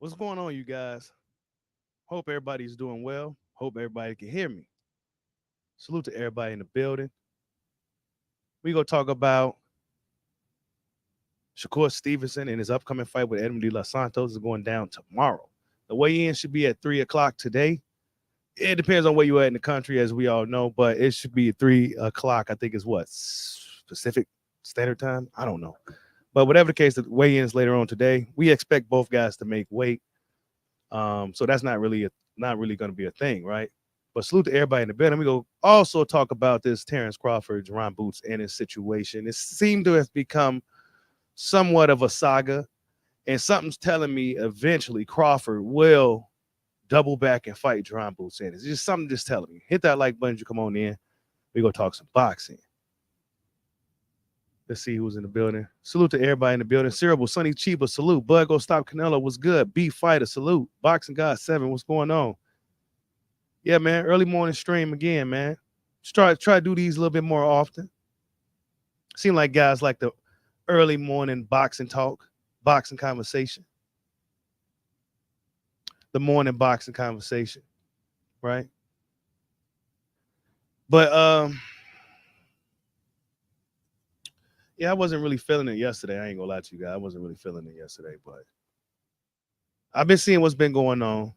What's going on, you guys? Hope everybody's doing well. Hope everybody can hear me. Salute to everybody in the building. We gonna talk about Shakur Stevenson and his upcoming fight with Edwin Santos is going down tomorrow. The weigh-in should be at 3 o'clock today. It depends on where you are in the country, as we all know, but it should be at 3 o'clock. I think is what Pacific Standard Time. I don't know, but whatever the case, the weigh-in is later on today. We expect both guys to make weight. So that's not really going to be a thing, right? But salute to everybody in the building. We go also talk about this Terrence Crawford, Ron Boots, and his situation. It seemed to have become somewhat of a saga, and something's telling me eventually Crawford will double back and fight Ron Boots. And it's just something just telling me. Hit that like button. You come on in. We go talk some boxing. Let's see who's in the building. Salute to everybody in the building. Cerebral, Sonny Chiba, salute. Bud, go stop Canelo. What's good? Beef Fighter, salute. Boxing God 7, what's going on? Yeah, man. Early morning stream again, man. Try to do these a little bit more often. Seem like guys like the early morning boxing talk, boxing conversation. The morning boxing conversation, right? But yeah, I wasn't really feeling it yesterday. I ain't gonna lie to you guys. I wasn't really feeling it yesterday, but I've been seeing what's been going on.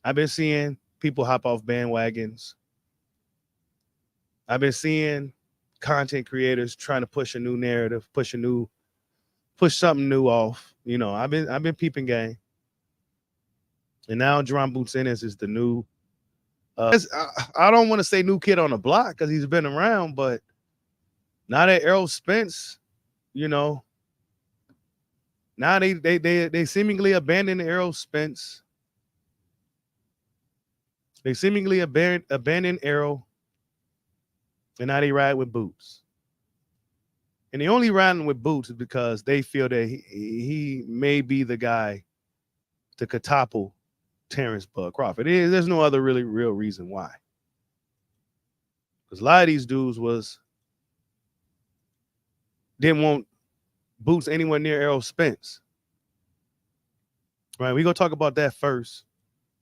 I've been seeing people hop off bandwagons. I've been seeing content creators trying to push a new narrative, push something new off. You know, I've been peeping game. And now Jerome Boots Ennis is the new I don't want to say new kid on the block because he's been around, but now that Errol Spence, you know, now they seemingly abandoned Errol Spence. They seemingly abandoned Errol, and now they ride with Boots. And they only riding with Boots is because they feel that he may be the guy to catapult Terrence Bud Crawford. There's no other really real reason why. Because a lot of these dudes didn't want Boots anywhere near Errol Spence. Right, we gonna talk about that first.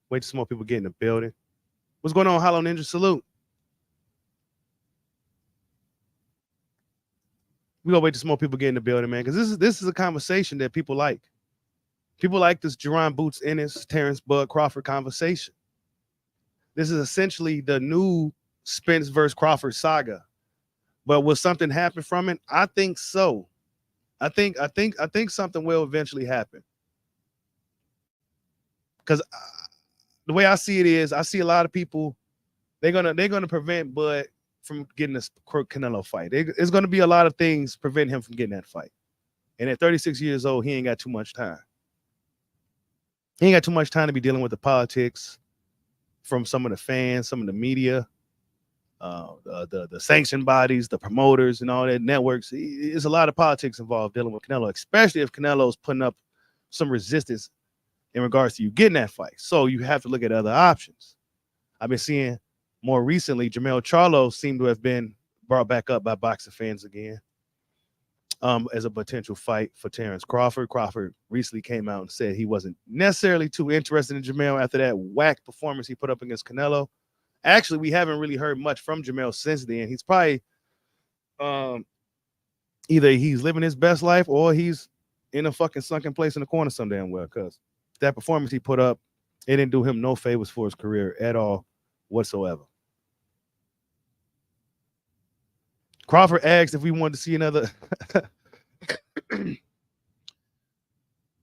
Wait till some more people get in the building. What's going on, Hollow Ninja? Salute. We gonna wait till some more people get in the building, man, because this is a conversation that people like. People like this Jerron Boots Ennis, Terrence Bud Crawford conversation. This is essentially the new Spence versus Crawford saga. But will something happen from it? I think so. I think something will eventually happen. Because the way I see it is, I see a lot of people. They're gonna prevent Bud from getting this Canelo fight. There's gonna be a lot of things prevent him from getting that fight. And at 36 years old, he ain't got too much time. He ain't got too much time to be dealing with the politics from some of the fans, some of the media, the sanction bodies, the promoters, and all that networks. There's a lot of politics involved dealing with Canelo, especially if Canelo's putting up some resistance in regards to you getting that fight. So you have to look at other options. I've been seeing more recently, Jermell Charlo seemed to have been brought back up by boxing fans again as a potential fight for Terrence Crawford. Crawford recently came out and said he wasn't necessarily too interested in Jermell after that whack performance he put up against Canelo. Actually, we haven't really heard much from Jermell since then. He's probably either he's living his best life or he's in a fucking sunken place in the corner some damn well, because that performance he put up, it didn't do him no favors for his career at all whatsoever. Crawford asked if we wanted to see another.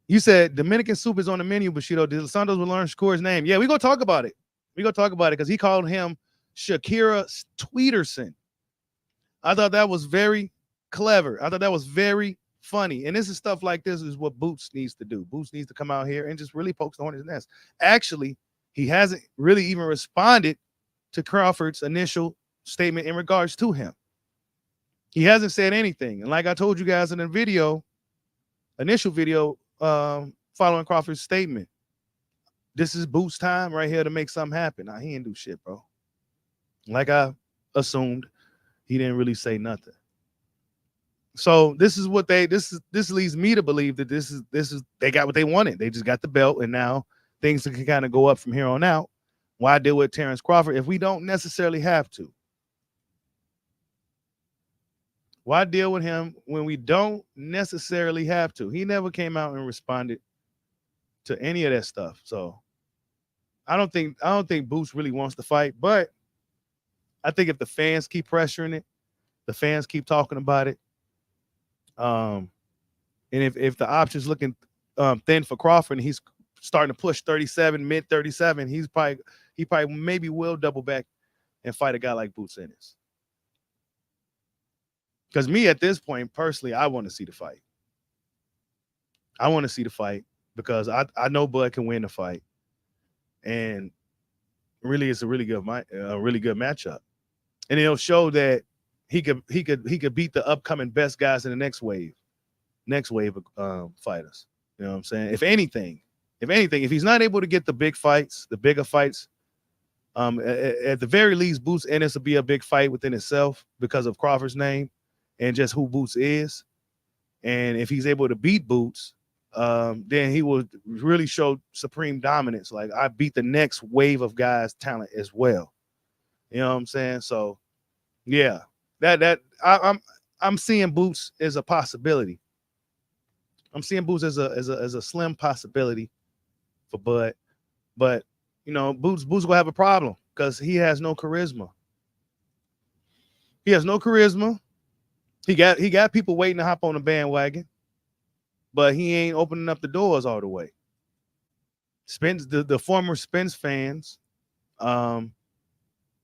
You said Dominican soup is on the menu, Bushido. Did Santos will learn Shakur's name? Yeah, we're going to talk about it. We're going to talk about it because he called him Shakira Tweederson. I thought that was very clever. I thought that was very funny. And this is stuff like this is what Boots needs to do. Boots needs to come out here and just really poke the hornet's nest. Actually, he hasn't really even responded to Crawford's initial statement in regards to him. He hasn't said anything. And like I told you guys in the video, initial video following Crawford's statement, this is Boots' time right here to make something happen. Now, he didn't do shit, bro. Like I assumed, he didn't really say nothing. So this is what this leads me to believe that this is they got what they wanted. They just got the belt, and now things can kind of go up from here on out. Why deal with Terrence Crawford if we don't necessarily have to? Why deal with him when we don't necessarily have to? He never came out and responded to any of that stuff. So I don't think Boots really wants to fight, but I think if the fans keep pressuring it, the fans keep talking about it, and if the option's looking thin for Crawford and he's starting to push 37, mid 37, he probably maybe will double back and fight a guy like Boots Ennis. Because me at this point, personally, I want to see the fight. I want to see the fight because I know Bud can win the fight, and really, it's a really good matchup, and it'll show that he could beat the upcoming best guys in the next wave of fighters. You know what I'm saying? If anything, if he's not able to get the bigger fights, at the very least, Boots Ennis will be a big fight within itself because of Crawford's name and just who Boots is. And if he's able to beat Boots, then he will really show supreme dominance. Like, I beat the next wave of guys' talent as well. You know what I'm saying? So, yeah, I'm seeing Boots as a possibility. I'm seeing Boots as a slim possibility for Bud, but you know, Boots will have a problem because he has no charisma. He has no charisma. He got people waiting to hop on the bandwagon, but he ain't opening up the doors all the way. Spence, the former Spence fans,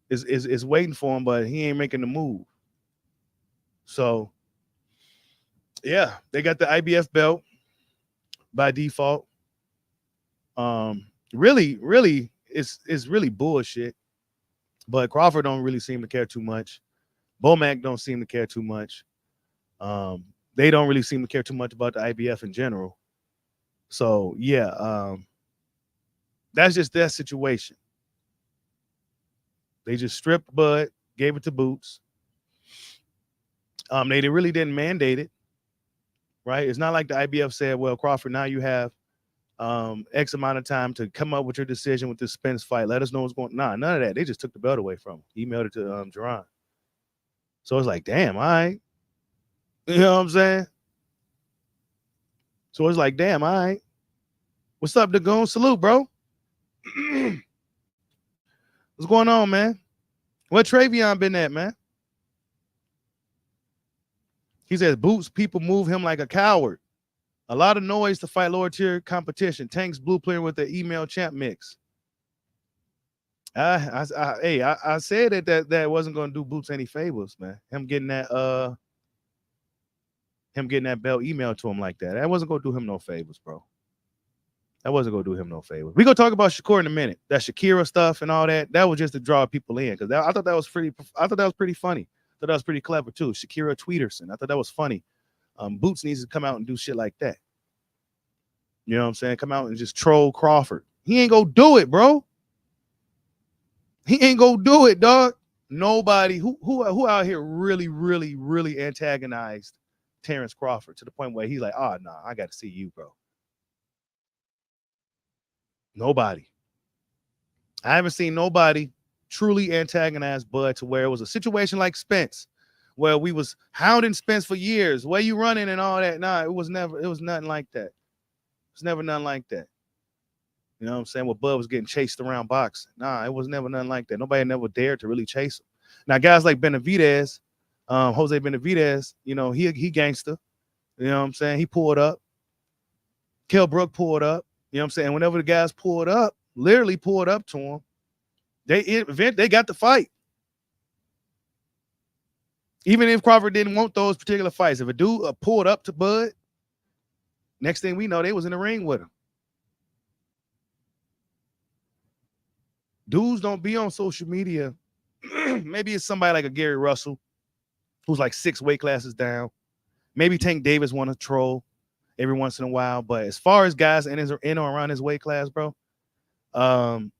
is waiting for him, but he ain't making the move. So, yeah, they got the IBF belt by default. Really, it's really bullshit. But Crawford don't really seem to care too much. Bomac don't seem to care too much. They don't really seem to care too much about the IBF in general. So yeah, that's just their situation. They just stripped Bud, gave it to Boots. They really didn't mandate it, right? It's not like the IBF said, "Well, Crawford, now you have X amount of time to come up with your decision with this Spence fight. Let us know what's going on." Nah, none of that. They just took the belt away from him. Emailed it to Jerron. So it's like, damn, all right. You know what I'm saying? So it's like, damn, all right. What's up, Dagoon? Salute, bro. What's going on, man? Where Travion been at, man? He says, Boots, people move him like a coward. A lot of noise to fight lower tier competition. Tank's blue player with the email champ mix. I said that wasn't going to do Boots any favors, man. Him getting that belt emailed to him like that. That wasn't going to do him no favors, bro. That wasn't going to do him no favors. We're going to talk about Shakur in a minute. That Shakira stuff and all that. That was just to draw people in because I thought that was pretty funny. I thought that was pretty clever too. Shakira Tweederson. I thought that was funny. Boots needs to come out and do shit like that. You know what I'm saying? Come out and just troll Crawford. He ain't gonna do it, bro. He ain't gonna do it, dog. Nobody who out here really antagonized Terrence Crawford to the point where he's like, oh, nah, I got to see you, bro. Nobody. I haven't seen nobody truly antagonize Bud to where it was a situation like Spence, where we was hounding Spence for years. Where you running and all that? Nah, it was nothing like that. It was never nothing like that. You know what I'm saying? Where Bud was getting chased around boxing. Nah, it was never nothing like that. Nobody never dared to really chase him. Now, guys like Benavidez, Jose Benavidez, you know, he gangster. You know what I'm saying? He pulled up. Kell Brook pulled up. You know what I'm saying? Whenever the guys pulled up, literally pulled up to him, they got the fight. Even if Crawford didn't want those particular fights, if a dude pulled up to Bud, next thing we know, they was in the ring with him. Dudes don't be on social media. Maybe it's somebody like a Gary Russell, who's like 6 weight classes down. Maybe Tank Davis want to troll every once in a while. But as far as guys in or around his weight class, bro, ain't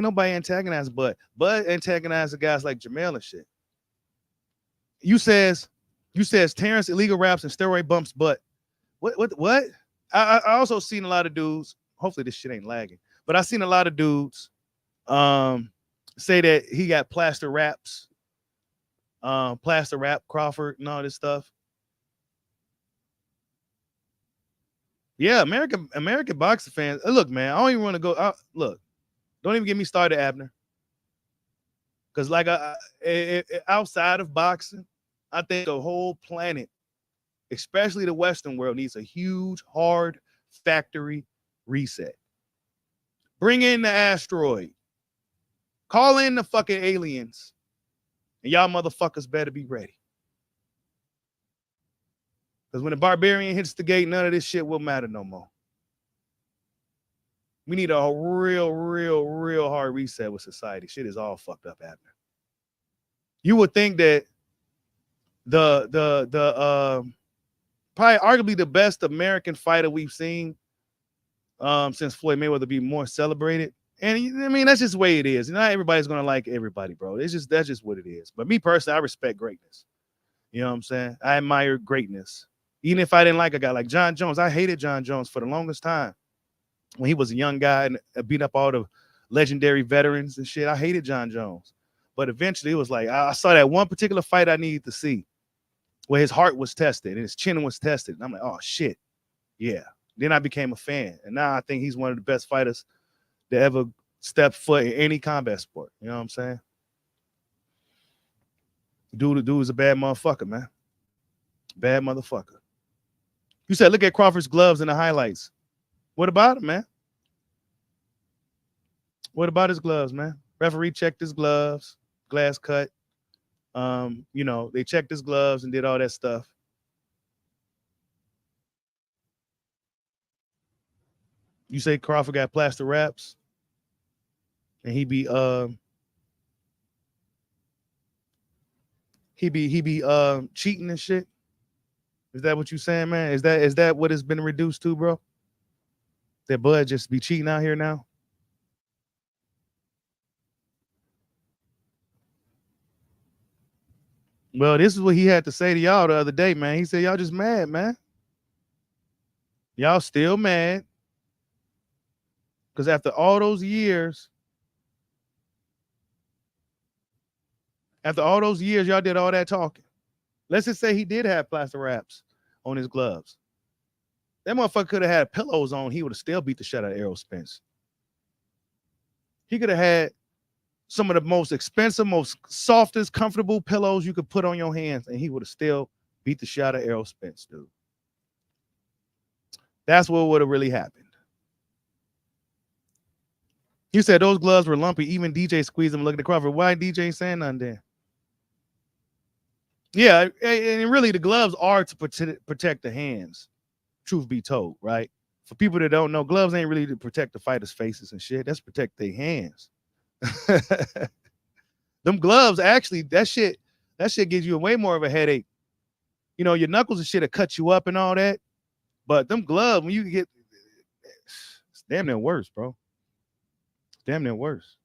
nobody antagonized Bud. Bud antagonized the guys like Jamel and shit. You says You says Terrence illegal raps and steroid bumps, but what? I also seen a lot of dudes. Hopefully this shit ain't lagging, but I seen a lot of dudes say that he got plaster rap Crawford and all this stuff. Yeah, American boxing fans. Look, man, I don't even want to go. Look, don't even get me started, Abner. Because like outside of boxing, I think the whole planet, especially the Western world, needs a huge, hard factory reset. Bring in the asteroid. Call in the fucking aliens. And y'all motherfuckers better be ready. Because when the barbarian hits the gate, none of this shit will matter no more. We need a real hard reset with society. Shit is all fucked up, Abner. You would think that the probably arguably the best American fighter we've seen since Floyd Mayweather be more celebrated. And I mean, that's just the way it is. Not everybody's gonna like everybody, bro. That's just what it is. But me personally, I respect greatness. You know what I'm saying? I admire greatness. Even if I didn't like a guy like John Jones, I hated John Jones for the longest time. When he was a young guy and beat up all the legendary veterans and shit, I hated John Jones. But eventually it was like, I saw that one particular fight I needed to see where his heart was tested and his chin was tested. And I'm like, oh, shit. Yeah. Then I became a fan. And now I think he's one of the best fighters to ever step foot in any combat sport. You know what I'm saying? Dude is a bad motherfucker, man. Bad motherfucker. You said, look at Crawford's gloves in the highlights. What about him, man? What about his gloves, man? Referee checked his gloves, glass cut. You know, they checked his gloves and did all that stuff. You say Crawford got plaster wraps and he be cheating and shit. Is that what you saying, man? Is that what it's been reduced to, bro? That Bud just be cheating out here now? Well, this is what he had to say to y'all the other day, man. He said, y'all just mad, man. Y'all still mad. Because after all those years, y'all did all that talking. Let's just say he did have plaster wraps on his gloves. That motherfucker could have had pillows on. He would have still beat the shit out of Errol Spence. He could have had some of the most expensive, most softest, comfortable pillows you could put on your hands, and he would have still beat the shit out of Errol Spence, dude. That's what would have really happened. You said those gloves were lumpy. Even DJ squeezed them. Look at the Crawford. Why DJ saying nothing there? Yeah, and really the gloves are to protect the hands. Truth be told, right? For people that don't know, gloves ain't really to protect the fighters' faces and shit. That's protect their hands. Them gloves, actually, that shit gives you way more of a headache. You know, your knuckles and shit will cut you up and all that. But them gloves, when you get, it's damn near worse, bro. It's damn near worse.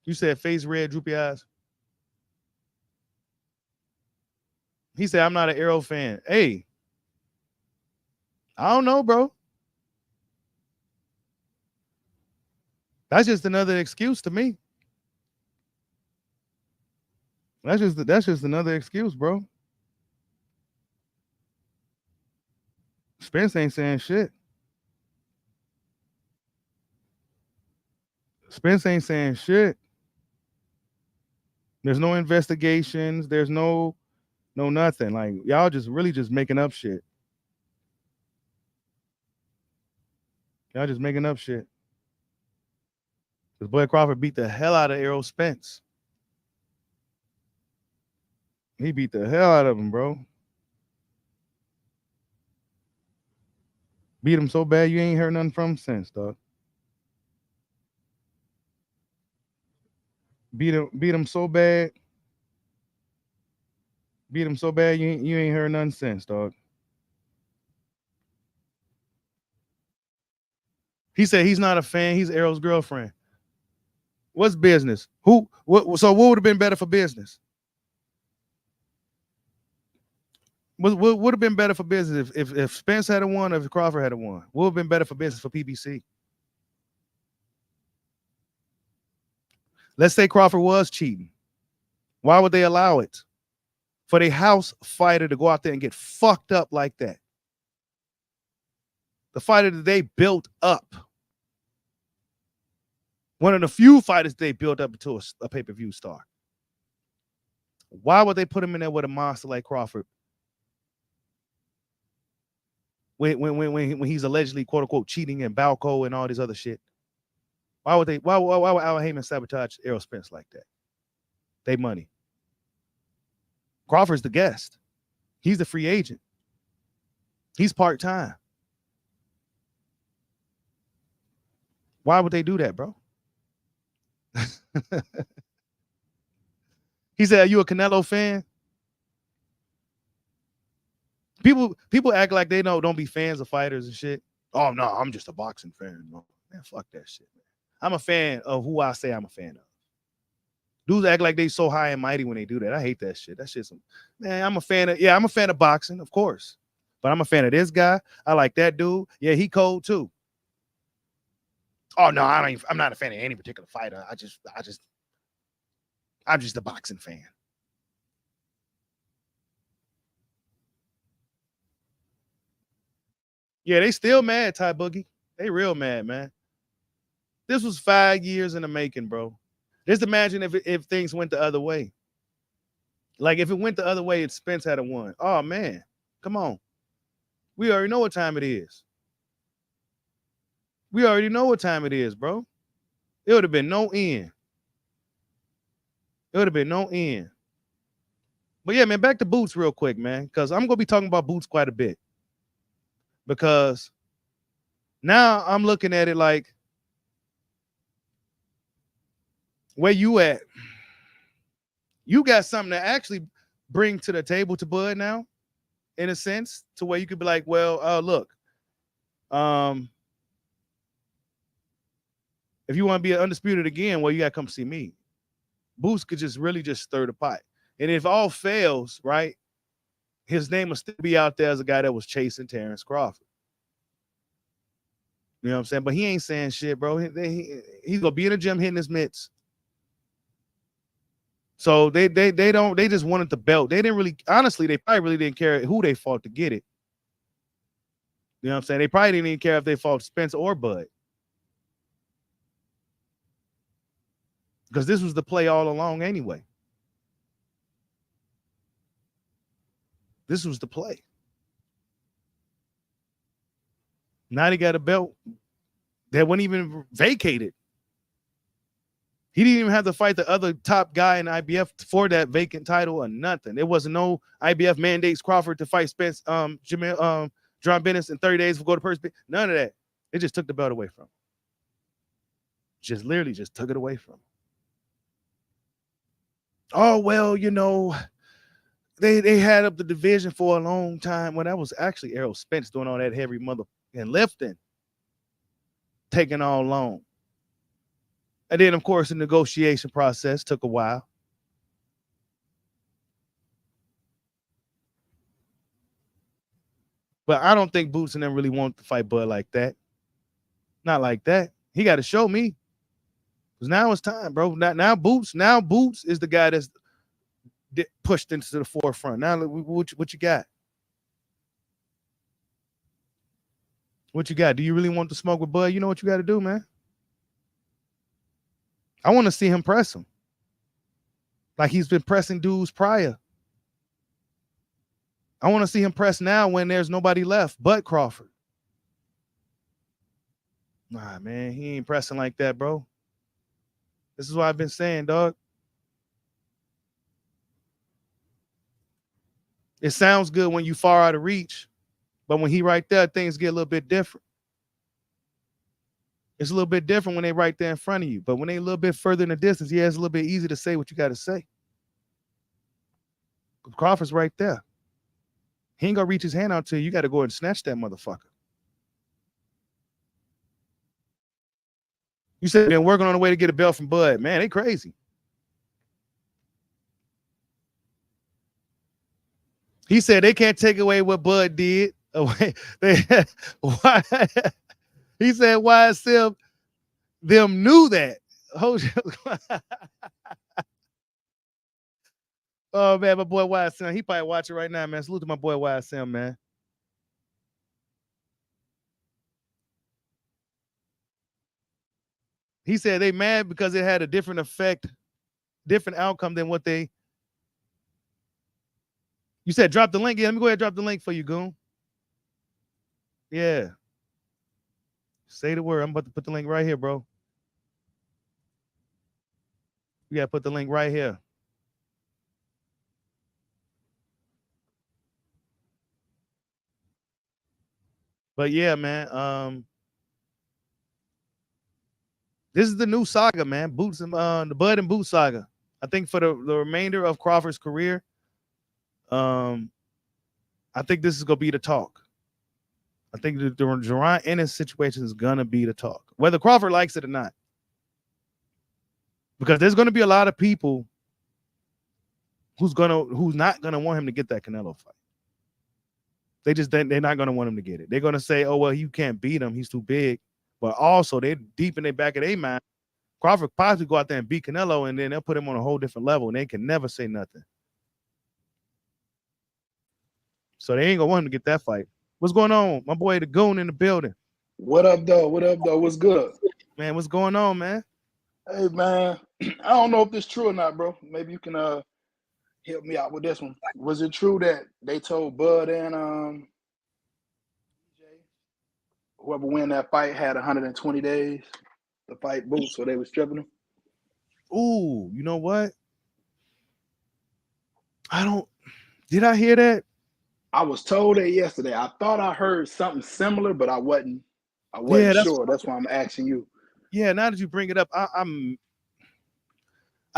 You said face red, droopy eyes. He said, I'm not an Arrow fan. Hey, I don't know, bro. That's just another excuse to me. That's just another excuse, bro. Spence ain't saying shit. Spence ain't saying shit. There's no investigations. There's no nothing. Like, y'all just really just making up shit. Y'all just making up shit. Because Bud Crawford beat the hell out of Errol Spence. He beat the hell out of him, bro. Beat him so bad you ain't heard nothing from him since, dog. Beat him so bad. Beat him so bad you ain't heard nothing since, dog. He said he's not a fan. He's Errol's girlfriend. What's business? Who? What? So what would have been better for business? What would have been better for business if Spence had won or if Crawford had won? What would have been better for business for PBC? Let's say Crawford was cheating. Why would they allow it? For the house fighter to go out there and get fucked up like that. The fighter that they built up. One of the few fighters they built up into a pay-per-view star. Why would they put him in there with a monster like Crawford? When he's allegedly quote unquote cheating and Balco and all this other shit. Why would Al Heyman sabotage Errol Spence like that? They money. Crawford's the guest. He's the free agent. He's part-time. Why would they do that, bro? He said, "Are you a Canelo fan?" People act like they don't be fans of fighters and shit. Oh no, I'm just a boxing fan. No, man, fuck that shit, man. I'm a fan of who I say I'm a fan of. Dudes act like they so high and mighty when they do that. I hate that shit. That shit's man. I'm a fan of boxing, of course, but I'm a fan of this guy. I like that dude. Yeah, he cold too. Oh no, I'm not a fan of any particular fighter. I'm just a boxing fan. Yeah, they still mad, Ty Boogie. They real mad, man. This was 5 years in the making, bro. Just imagine if things went the other way. Like if it went the other way, Spence had won. Oh man, come on. We already know what time it is. We already know what time it is, bro. It would have been no end. It would have been no end. But yeah, man, back to Boots real quick, man, because I'm gonna be talking about Boots quite a bit. Because now I'm looking at it like, where you at? You got something to actually bring to the table to Bud now, in a sense, to where you could be like, well, look, if you want to be undisputed again, well, you gotta come see me. Boots could just really just stir the pot. And if all fails, right, his name will still be out there as a guy that was chasing Terrence Crawford. You know what I'm saying? But he ain't saying shit, bro. He's gonna be in the gym hitting his mitts. So they just wanted the belt. They didn't really, honestly, they probably really didn't care who they fought to get it. You know what I'm saying? They probably didn't even care if they fought Spence or Bud. Because this was the play all along anyway. This was the play. Now they got a belt that wasn't even vacated. He didn't even have to fight the other top guy in IBF for that vacant title or nothing. There wasn't no IBF mandates Crawford to fight Spence, John Bennis in 30 days for go to purse. None of that. It just took the belt away from him. Just literally just took it away from him. Oh, well, you know, they had up the division for a long time. Well, that was actually Errol Spence doing all that heavy mother and lifting, taking all long. And then, of course, the negotiation process took a while. But I don't think Boots and them really want to fight Bud like that. Not like that. He got to show me. Because now it's time, bro. Now Boots is the guy that's pushed into the forefront. Now, what you got? What you got? Do you really want to smoke with Bud? You know what you got to do, man. I want to see him press him. Like he's been pressing dudes prior. I want to see him press now when there's nobody left but Crawford. Nah, man, he ain't pressing like that, bro. This is what I've been saying, dog. It sounds good when you far out of reach, but when he right there, things get a little bit different. It's a little bit different when they right there in front of you, but when they a little bit further in the distance, yeah, it's a little bit easy to say what you got to say. Crawford's right there. He ain't gonna reach his hand out to you. You got to go and snatch that motherfucker. You said they're working on the way to get a belt from Bud. Man, they crazy. He said they can't take away what Bud did. Away. Why? He said YSM them knew that. Oh man, my boy YSM. He probably watching right now, man. Salute to my boy YSM, man. He said they mad because it had a different effect, different outcome than what they. You said drop the link. Yeah, let me go ahead and drop the link for you, Goon. Yeah. Say the word. I'm about to put the link right here, bro. You gotta put the link right here. But yeah, man. This is the new saga, man. Boots and the Bud and Boots saga. I think for the remainder of Crawford's career, I think this is gonna be the talk. I think the Jerron Ennis situation is gonna be the talk, whether Crawford likes it or not, because there's gonna be a lot of people who's not gonna want him to get that Canelo fight. They're not gonna want him to get it. They're gonna say, oh well, you can't beat him, he's too big. But also they're deep in their back of their mind. Crawford possibly go out there and beat Canelo, and then they'll put him on a whole different level, and they can never say nothing. So they ain't gonna want him to get that fight. What's going on, my boy, the Goon in the building? What up, though? What up, though? What's good, man? What's going on, man? Hey, man. I don't know if this is true or not, bro. Maybe you can help me out with this one. Was it true that they told Bud and whoever win that fight had 120 days to fight Boots, so they was stripping him? Ooh, you know what? Did I hear that? I was told that yesterday. I thought I heard something similar, but I wasn't sure. That's why I'm asking you. Yeah, now that you bring it up, I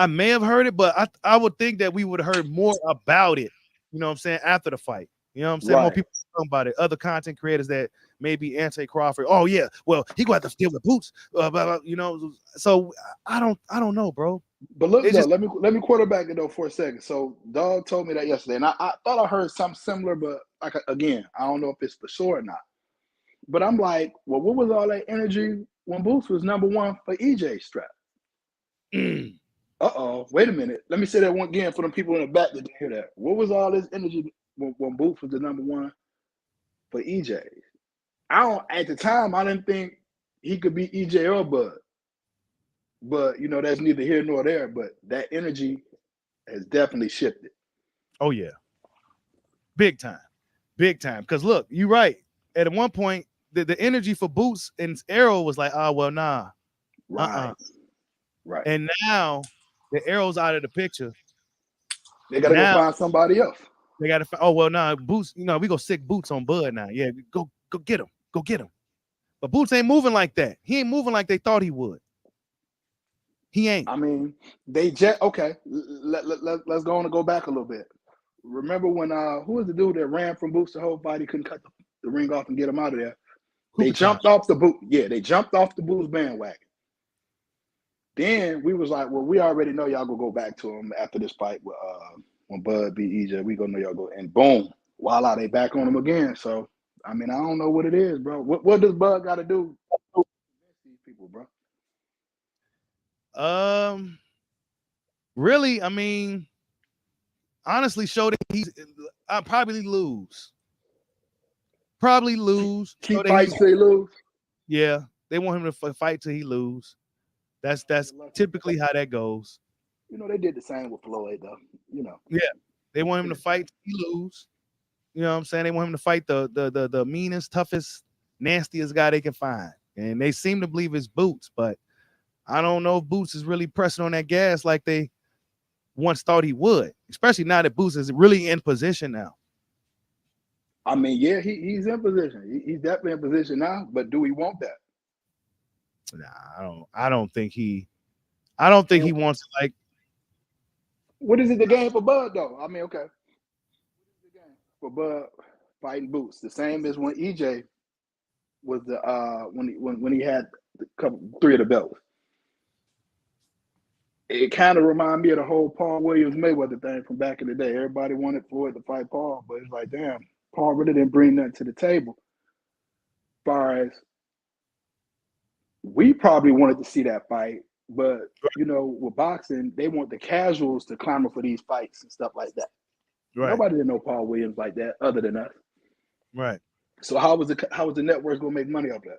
may have heard it, but I would think that we would have heard more about it. You know what I'm saying? After the fight. You know what I'm saying? Right. More people talking about it. Other content creators that may be anti-Crawford. Oh yeah, well he gonna have to deal with Boots. Blah, blah, you know. So I don't know, bro. But look, though, let me quarterback it though for a second. So Dog told me that yesterday, and I thought I heard something similar, but like again, I don't know if it's for sure or not. But I'm like, well, what was all that energy when Boots was number one for EJ strap? Wait a minute. Let me say that one again for the people in the back that didn't hear that. What was all this energy when Boots was the number one for EJ? At the time, I didn't think he could beat EJ or Bud. But you know, that's neither here nor there. But that energy has definitely shifted. Oh yeah, big time. Because look, you're right. At one point, the energy for Boots and Arrow was like, well, nah, right. And now the Arrow's out of the picture. They gotta go find somebody else. They gotta. Oh well, nah, Boots. You know, we go sick Boots on Bud now. Yeah, go get him. Go get him. But Boots ain't moving like that. He ain't moving like they thought he would. He ain't. I mean, they just okay. Let's go on and go back a little bit. Remember when who was the dude that ran from Boots the whole fight? He couldn't cut the ring off and get him out of there. They jumped off the boot. Yeah, they jumped off the Boots bandwagon. Then we was like, well, we already know y'all gonna go back to him after this fight with, when Bud beat EJ. We gonna know y'all go, and boom, voila, they back on him again. So I mean, I don't know what it is, bro. What does Bud got to do to these people, bro? Really, I mean, honestly, show that I'll probably lose. Keep fighting till he lose. Yeah, they want him to fight till he lose. That's typically how that goes. You know, they did the same with Floyd, though. You know. Yeah, they want him to fight till he lose. You know what I'm saying? They want him to fight the meanest, toughest, nastiest guy they can find, and they seem to believe it's Boots, but I don't know if Boots is really pressing on that gas like they once thought he would, especially now that Boots is really in position now. I mean, yeah, he's in position. He's definitely in position now, but do we want that? Nah, I don't think he wants it. Like, what is it the game for Bud though? I mean, okay. What is the game for Bud fighting Boots? The same as when EJ was the when he had three of the belts. it kind of reminded me of the whole Paul Williams Mayweather thing from back in the day. Everybody wanted Floyd to fight Paul, but it's like, damn, Paul really didn't bring nothing to the table. As far as we probably wanted to see that fight, but you know, with boxing, they want the casuals to clamor for these fights and stuff like that. Right. Nobody didn't know Paul Williams like that other than us. Right. So how was the networks gonna make money off that?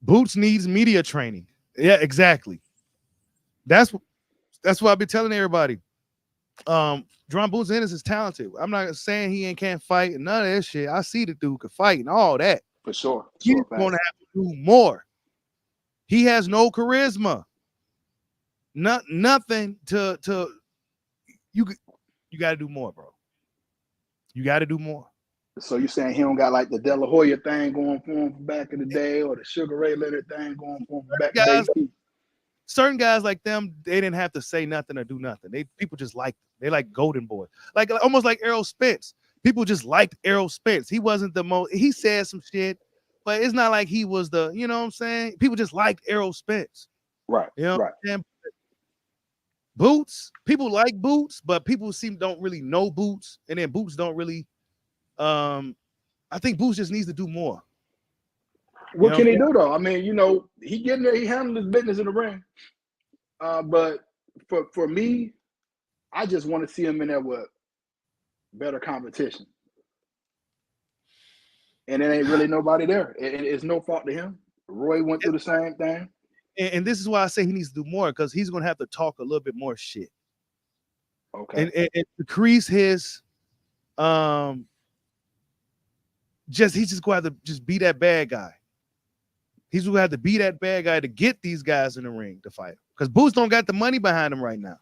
Boots needs media training. Yeah, exactly. That's what I've been telling everybody. Drum Boots Ennis is talented. I'm not saying he can't fight and none of that shit. I see the dude can fight and all that. For sure. He's going to have to do more. He has no charisma. Nothing to you got to do more, bro. You got to do more. So you're saying he don't got like the De La Hoya thing going for him from back in the day, or the Sugar Ray Leonard thing going for him from back in the day? Certain guys like them, they didn't have to say nothing or do nothing. People just liked them. They like Golden Boy, like almost like Errol Spence. People just liked Errol Spence. He wasn't the most. He said some shit, but it's not like he was the. You know what I'm saying? People just liked Errol Spence. Right. You know. Right. Boots. People like Boots, but people don't really know Boots, and then Boots don't really. I think Boots just needs to do more. What can he do though? I mean, you know, he getting there, he handling his business in the ring. But for me, I just want to see him in there with better competition. And it ain't really nobody there. It's no fault to him. Roy went through the same thing. And this is why I say he needs to do more, because he's gonna have to talk a little bit more shit. Okay. And decrease his he's just gonna have to just be that bad guy. He's gonna have to be that bad guy to get these guys in the ring to fight. Because Boots don't got the money behind him right now.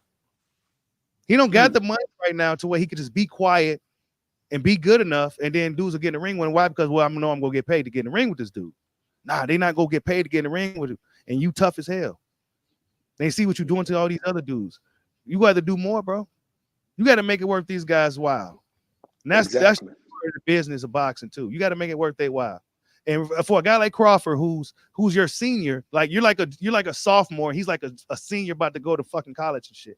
He don't got the money right now to where he could just be quiet and be good enough, and then dudes will get in the ring with him. Why? Because I'm gonna get paid to get in the ring with this dude. Nah, they not gonna get paid to get in the ring with you, and you tough as hell. They see what you're doing to all these other dudes. You got to do more, bro. You got to make it worth these guys' while. And that's the business of boxing too. You got to make it worth their while. And for a guy like Crawford, who's your senior, like you're like a sophomore, he's like a senior about to go to fucking college and shit.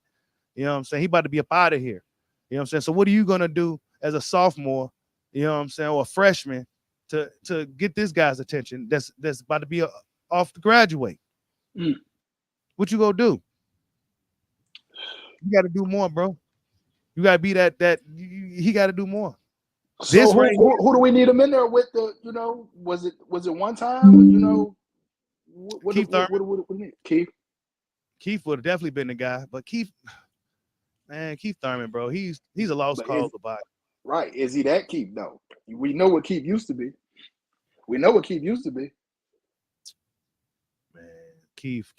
You know what I'm saying? He about to be up out of here. You know what I'm saying? So what are you gonna do as a sophomore? You know what I'm saying? Or a freshman to get this guy's attention? That's about to be off to graduate. What you gonna do? You got to do more, bro. You got to be that. He got to do more. So who do we need him in there with? Was it one time? You know, Keith what Keith? Keith would have definitely been the guy, but Keith Thurman, bro, he's a lost cause for boxing. Right? Is he that Keith though? We know what Keith used to be. Man, Keith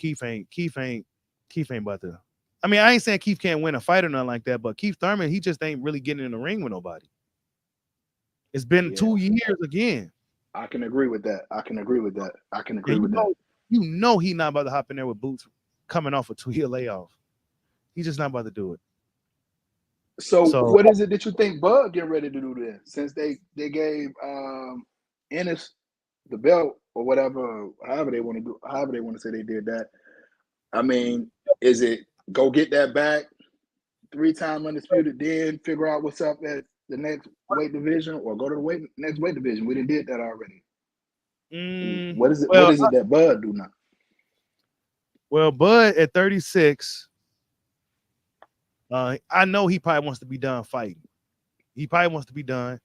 ain't about to. I mean, I ain't saying Keith can't win a fight or nothing like that, but Keith Thurman, he just ain't really getting in the ring with nobody. It's been 2 years again. I can agree with that. You know he not about to hop in there with Boots coming off a 2-year layoff. He's just not about to do it. So what is it that you think Bud getting ready to do then? Since they gave Ennis the belt or whatever, however they want to say they did that. I mean, is it go get that back, 3-time undisputed, then figure out what's up at the next weight division, or go to the next weight division? We did that already. What is it that Bud do now? Well, Bud at 36, I know he probably wants to be done fighting. He probably wants to be done.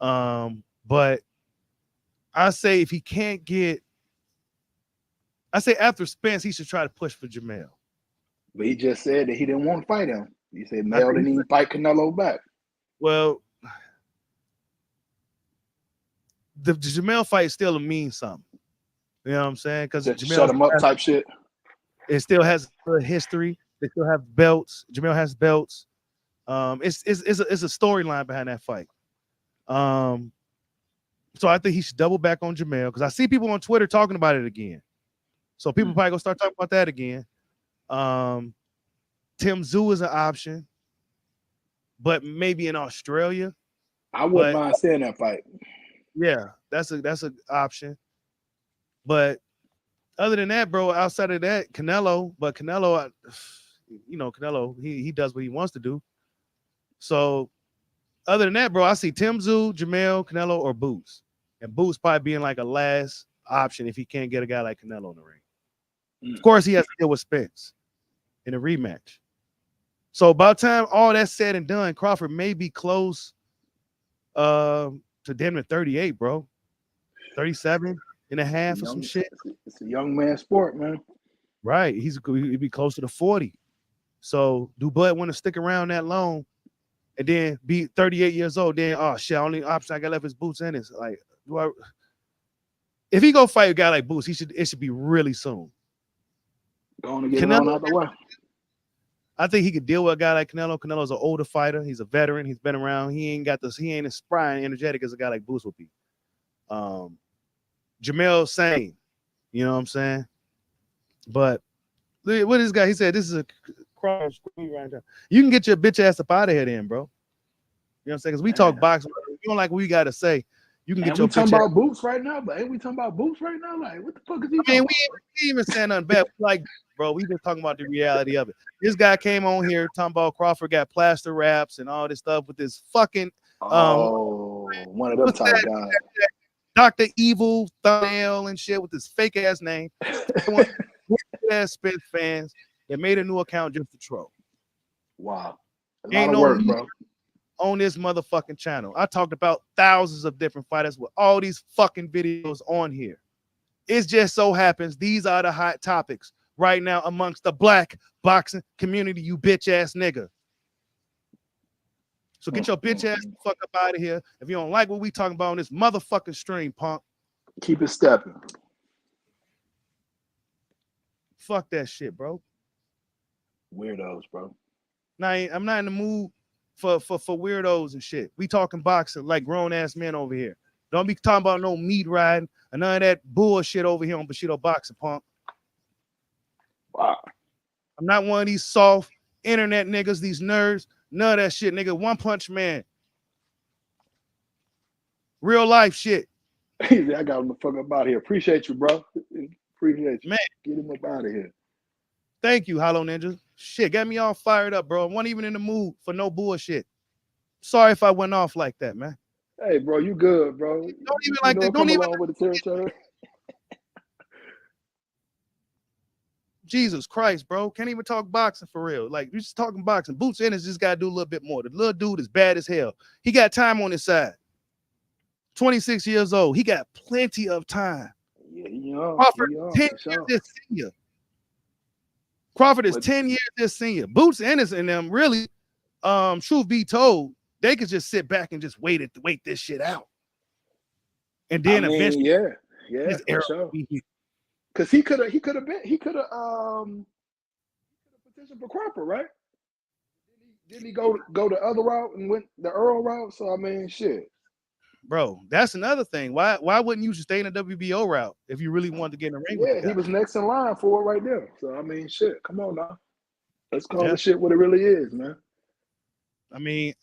But I say if he can't get, I say after Spence, he should try to push for Jamel. But he just said that he didn't want to fight him. He said Mel didn't even fight Canelo back. Well, the Jamel fight still means something. You know what I'm saying? Because shut him up type shit. It still has a history. They still have belts. Jamel has belts. It's a storyline behind that fight. So I think he should double back on Jamel, because I see people on Twitter talking about it again. So people probably gonna start talking about that again. Tim Tszyu is an option, but maybe in Australia. I wouldn't mind seeing that fight. Yeah, that's an option. But Other than that, bro, outside of that, Canelo, but Canelo, Canelo, he does what he wants to do. So other than that, bro, I see Tim Tszyu, Jamel, Canelo, or Boots. And Boots probably being like a last option if he can't get a guy like Canelo in the ring. Of course, he has to deal with Spence in a rematch. So by the time all that's said and done, Crawford may be close to damn near 38, bro. 37 and a half or some shit. It's a young man sport, man. Right. He'd be closer to 40. So do Bud want to stick around that long and then be 38 years old? Then, oh shit, only option I got left is Boots in it. Like, if he go fight a guy like Boots, it should be really soon. Going to get Canelo, it out the way. I think he could deal with a guy like Canelo. Canelo's an older fighter. He's a veteran. He's been around. He ain't as spry and energetic as a guy like Boots would be. Jamel, same. You know what I'm saying? But what is this guy? He said this is a cross right now. You can get your bitch ass up out of here then, bro. You know what I'm saying? Because we talk boxing. You don't like what we got to say. You can get your bitch talking about Boots right now, but ain't we talking about Boots right now? Like, what the fuck is he talking about? We ain't even saying nothing bad. Like, bro, we just talking about the reality of it. This guy came on here talking about Crawford got plaster wraps and all this stuff with this fucking one of them type guys. Dr. Evil thumbnail and shit with this fake ass name. Ass Spence fans that made a new account just to troll. Wow. Ain't no work, bro. On this motherfucking channel. I talked about thousands of different fighters with all these fucking videos on here. It just so happens these are the hot topics right now amongst the black boxing community, you bitch ass nigga. So get your bitch ass the fuck up out of here. If you don't like what we talking about on this motherfucking stream, punk. Keep it stepping. Fuck that shit, bro. Weirdos, bro. Now, I'm not in the mood for weirdos and shit. We talking boxing like grown ass men over here. Don't be talking about no meat riding and none of that bullshit over here on Bushido Boxing, punk. Wow. I'm not one of these soft internet niggas, these nerds. None of that shit, nigga. One Punch Man. Real life shit. I got him the fuck up out of here. Appreciate you, bro. Appreciate you. Man. Get him up out of here. Thank you, Hollow Ninja. Shit, got me all fired up, bro. I wasn't even in the mood for no bullshit. Sorry if I went off like that, man. Hey, bro, you good, bro. Don't even like that. Don't even with the territory. Jesus Christ, bro. Can't even talk boxing for real. Like, you just talking boxing. Boots Ennis just got to do a little bit more. The little dude is bad as hell. He got time on his side. 26 years old. He got plenty of time. Yeah, you know. Crawford, 10 years this senior. Crawford is 10 years this senior. Boots Ennis and them really, truth be told, they could just sit back and just wait this shit out. And then eventually, yeah, for sure. Because he could have petitioned for Crawford, right? Didn't he go the other route and went the Earl route? So I mean, shit. Bro, that's another thing. Why wouldn't you stay in the WBO route if you really wanted to get in the ring? Yeah, he was next in line for it right there. So I mean, shit. Come on now, let's call the shit what it really is, man. I mean,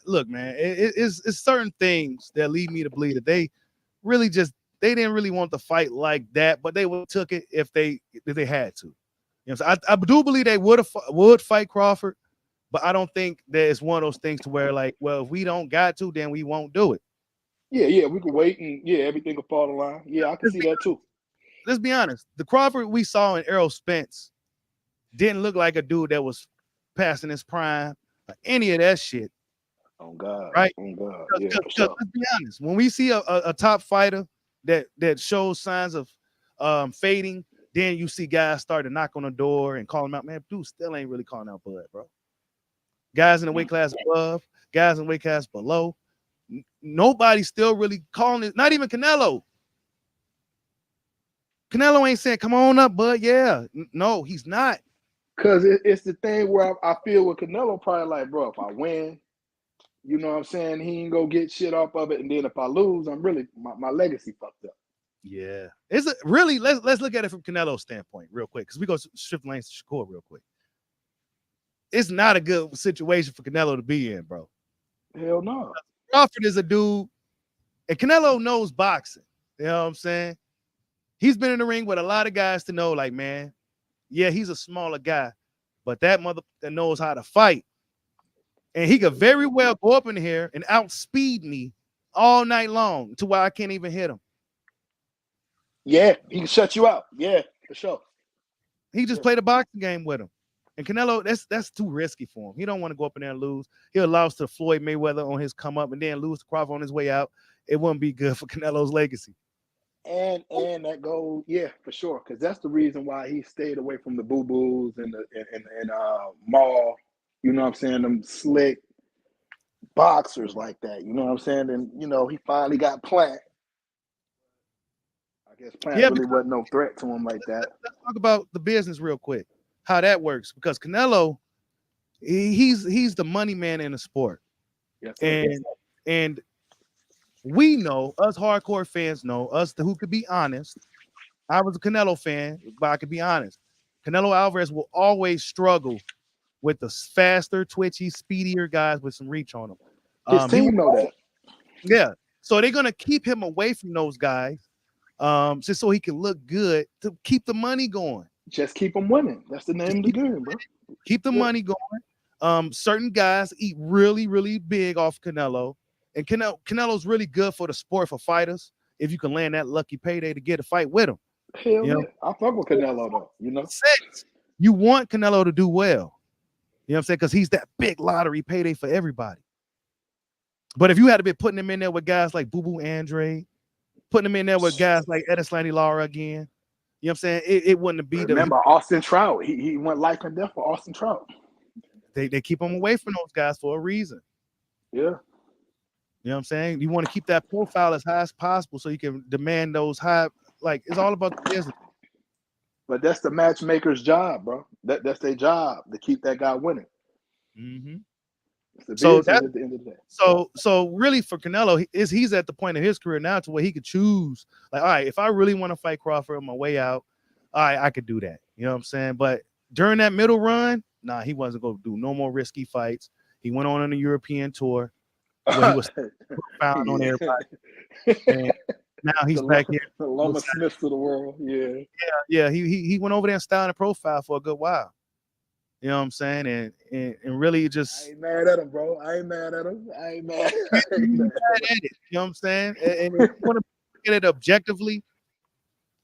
look, man. It's certain things that lead me to believe that they didn't really want to fight like that, but they would have took it if they had to. You know, so I do believe they would fight Crawford, but I don't think that it's one of those things to where like, well, if we don't got to, then we won't do it. Yeah, we can wait and everything will fall in line. Yeah, I can see that too. Let's be honest. The Crawford we saw in Errol Spence didn't look like a dude that was passing his prime or any of that shit. Oh God, right? Oh God, yeah. Sure. Let's be honest. When we see a top fighter that shows signs of fading, then you see guys start to knock on the door and call him out. Man, dude still ain't really calling out Bud, bro. Guys in the weight class above, guys in the weight class below. Nobody's still really calling it. Not even Canelo. Canelo ain't saying, come on up, Bud. Yeah. No, he's not. Because it's the thing where I feel with Canelo probably like, bro, if I win, you know what I'm saying, he ain't gonna get shit off of it. And then if I lose, I'm really, my legacy fucked up. Yeah. It's really, let's look at it from Canelo's standpoint real quick. Because we go shift lanes to Shakur real quick. It's not a good situation for Canelo to be in, bro. Hell no. Crawford is a dude, and Canelo knows boxing. You know what I'm saying? He's been in the ring with a lot of guys to know, like, man, yeah, he's a smaller guy, but that mother that knows how to fight. And he could very well go up in here and outspeed me all night long to where I can't even hit him. Yeah, he can shut you out. Yeah, for sure. He just played a boxing game with him. And Canelo, that's too risky for him. He don't want to go up in there and lose. He'll lose to Floyd Mayweather on his come up and then lose to Crawford on his way out. It wouldn't be good for Canelo's legacy. And that goes, yeah, for sure, because that's the reason why he stayed away from the boo boos and Maul. You know what I'm saying? Them slick boxers like that. You know what I'm saying? And he finally got Plant. I guess Plant really wasn't no threat to him like that. Let's talk about the business real quick, how that works, because Canelo, he's the money man in the sport. Yes, and we know, us hardcore fans know, us who could be honest. I was a Canelo fan, but I could be honest. Canelo Alvarez will always struggle with the faster, twitchy, speedier guys with some reach on them. His team know that. Yeah. So they're gonna keep him away from those guys, just so he can look good to keep the money going. Just keep him winning. That's the name of the game, bro. Keep the money going. Certain guys eat really, really big off Canelo. And Canelo's really good for the sport, for fighters, if you can land that lucky payday to get a fight with him. Hell yeah. I fuck with Canelo, though, You want Canelo to do well. You know what I'm saying? Because he's that big lottery payday for everybody. But if you had to be putting him in there with guys like Boo Boo Andrade, putting him in there with guys like Edwin Lara again, you know what I'm saying? It wouldn't be Remember Austin Trout. He went life and death for Austin Trout. They keep him away from those guys for a reason. Yeah. You know what I'm saying? You want to keep that profile as high as possible so you can demand those high, like, it's all about the business. But that's the matchmaker's job, bro. That's their job, to keep that guy winning. Mm-hmm. So that's at the end of the day. So really for Canelo, he's at the point of his career now to where he could choose, like, all right, if I really want to fight Crawford on my way out, all right, I could do that. You know what I'm saying? But during that middle run, nah, he wasn't going to do no more risky fights. He went on a European tour where he was found on everybody. And now he's back here. The Loma Smiths of the world. Yeah. Yeah. He went over there and styled a profile for a good while. You know what I'm saying? And really just. I ain't mad at him, bro. I ain't mad at him. I ain't mad at it. You know what I'm saying? And if you want to look at it objectively,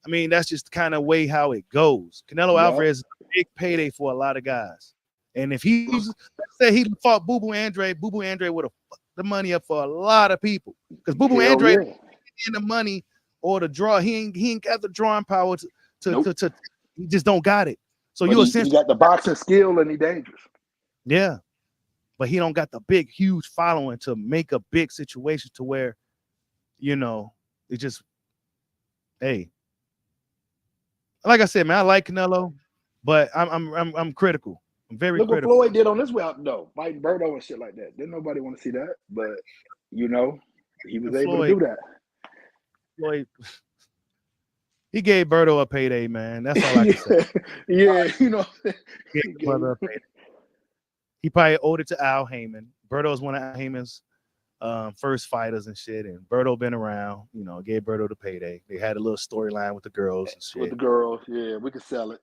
I mean, that's just kind of way how it goes. Canelo Alvarez is a big payday for a lot of guys. And if let's say he fought Boo Boo Andrade would have fucked the money up for a lot of people. Because Boo Boo Andrade in the money or the draw, he ain't got the drawing power to he just don't got it. So he got the boxing skill and he dangerous. Yeah. But he don't got the big, huge following to make a big situation to where, it just, hey. Like I said, man, I like Canelo, but I'm critical. I'm very critical. Look what Floyd did on this way out, though, fighting Berto and shit like that. Didn't nobody want to see that, but he was able to do that. Floyd, he gave Berto a payday, man. That's all I can say. Yeah, he probably owed it to Al Heyman. Berto is one of Al Heyman's first fighters and shit, and Berto been around, gave Berto the payday. They had a little storyline with the girls and shit. With the girls, yeah, we could sell it.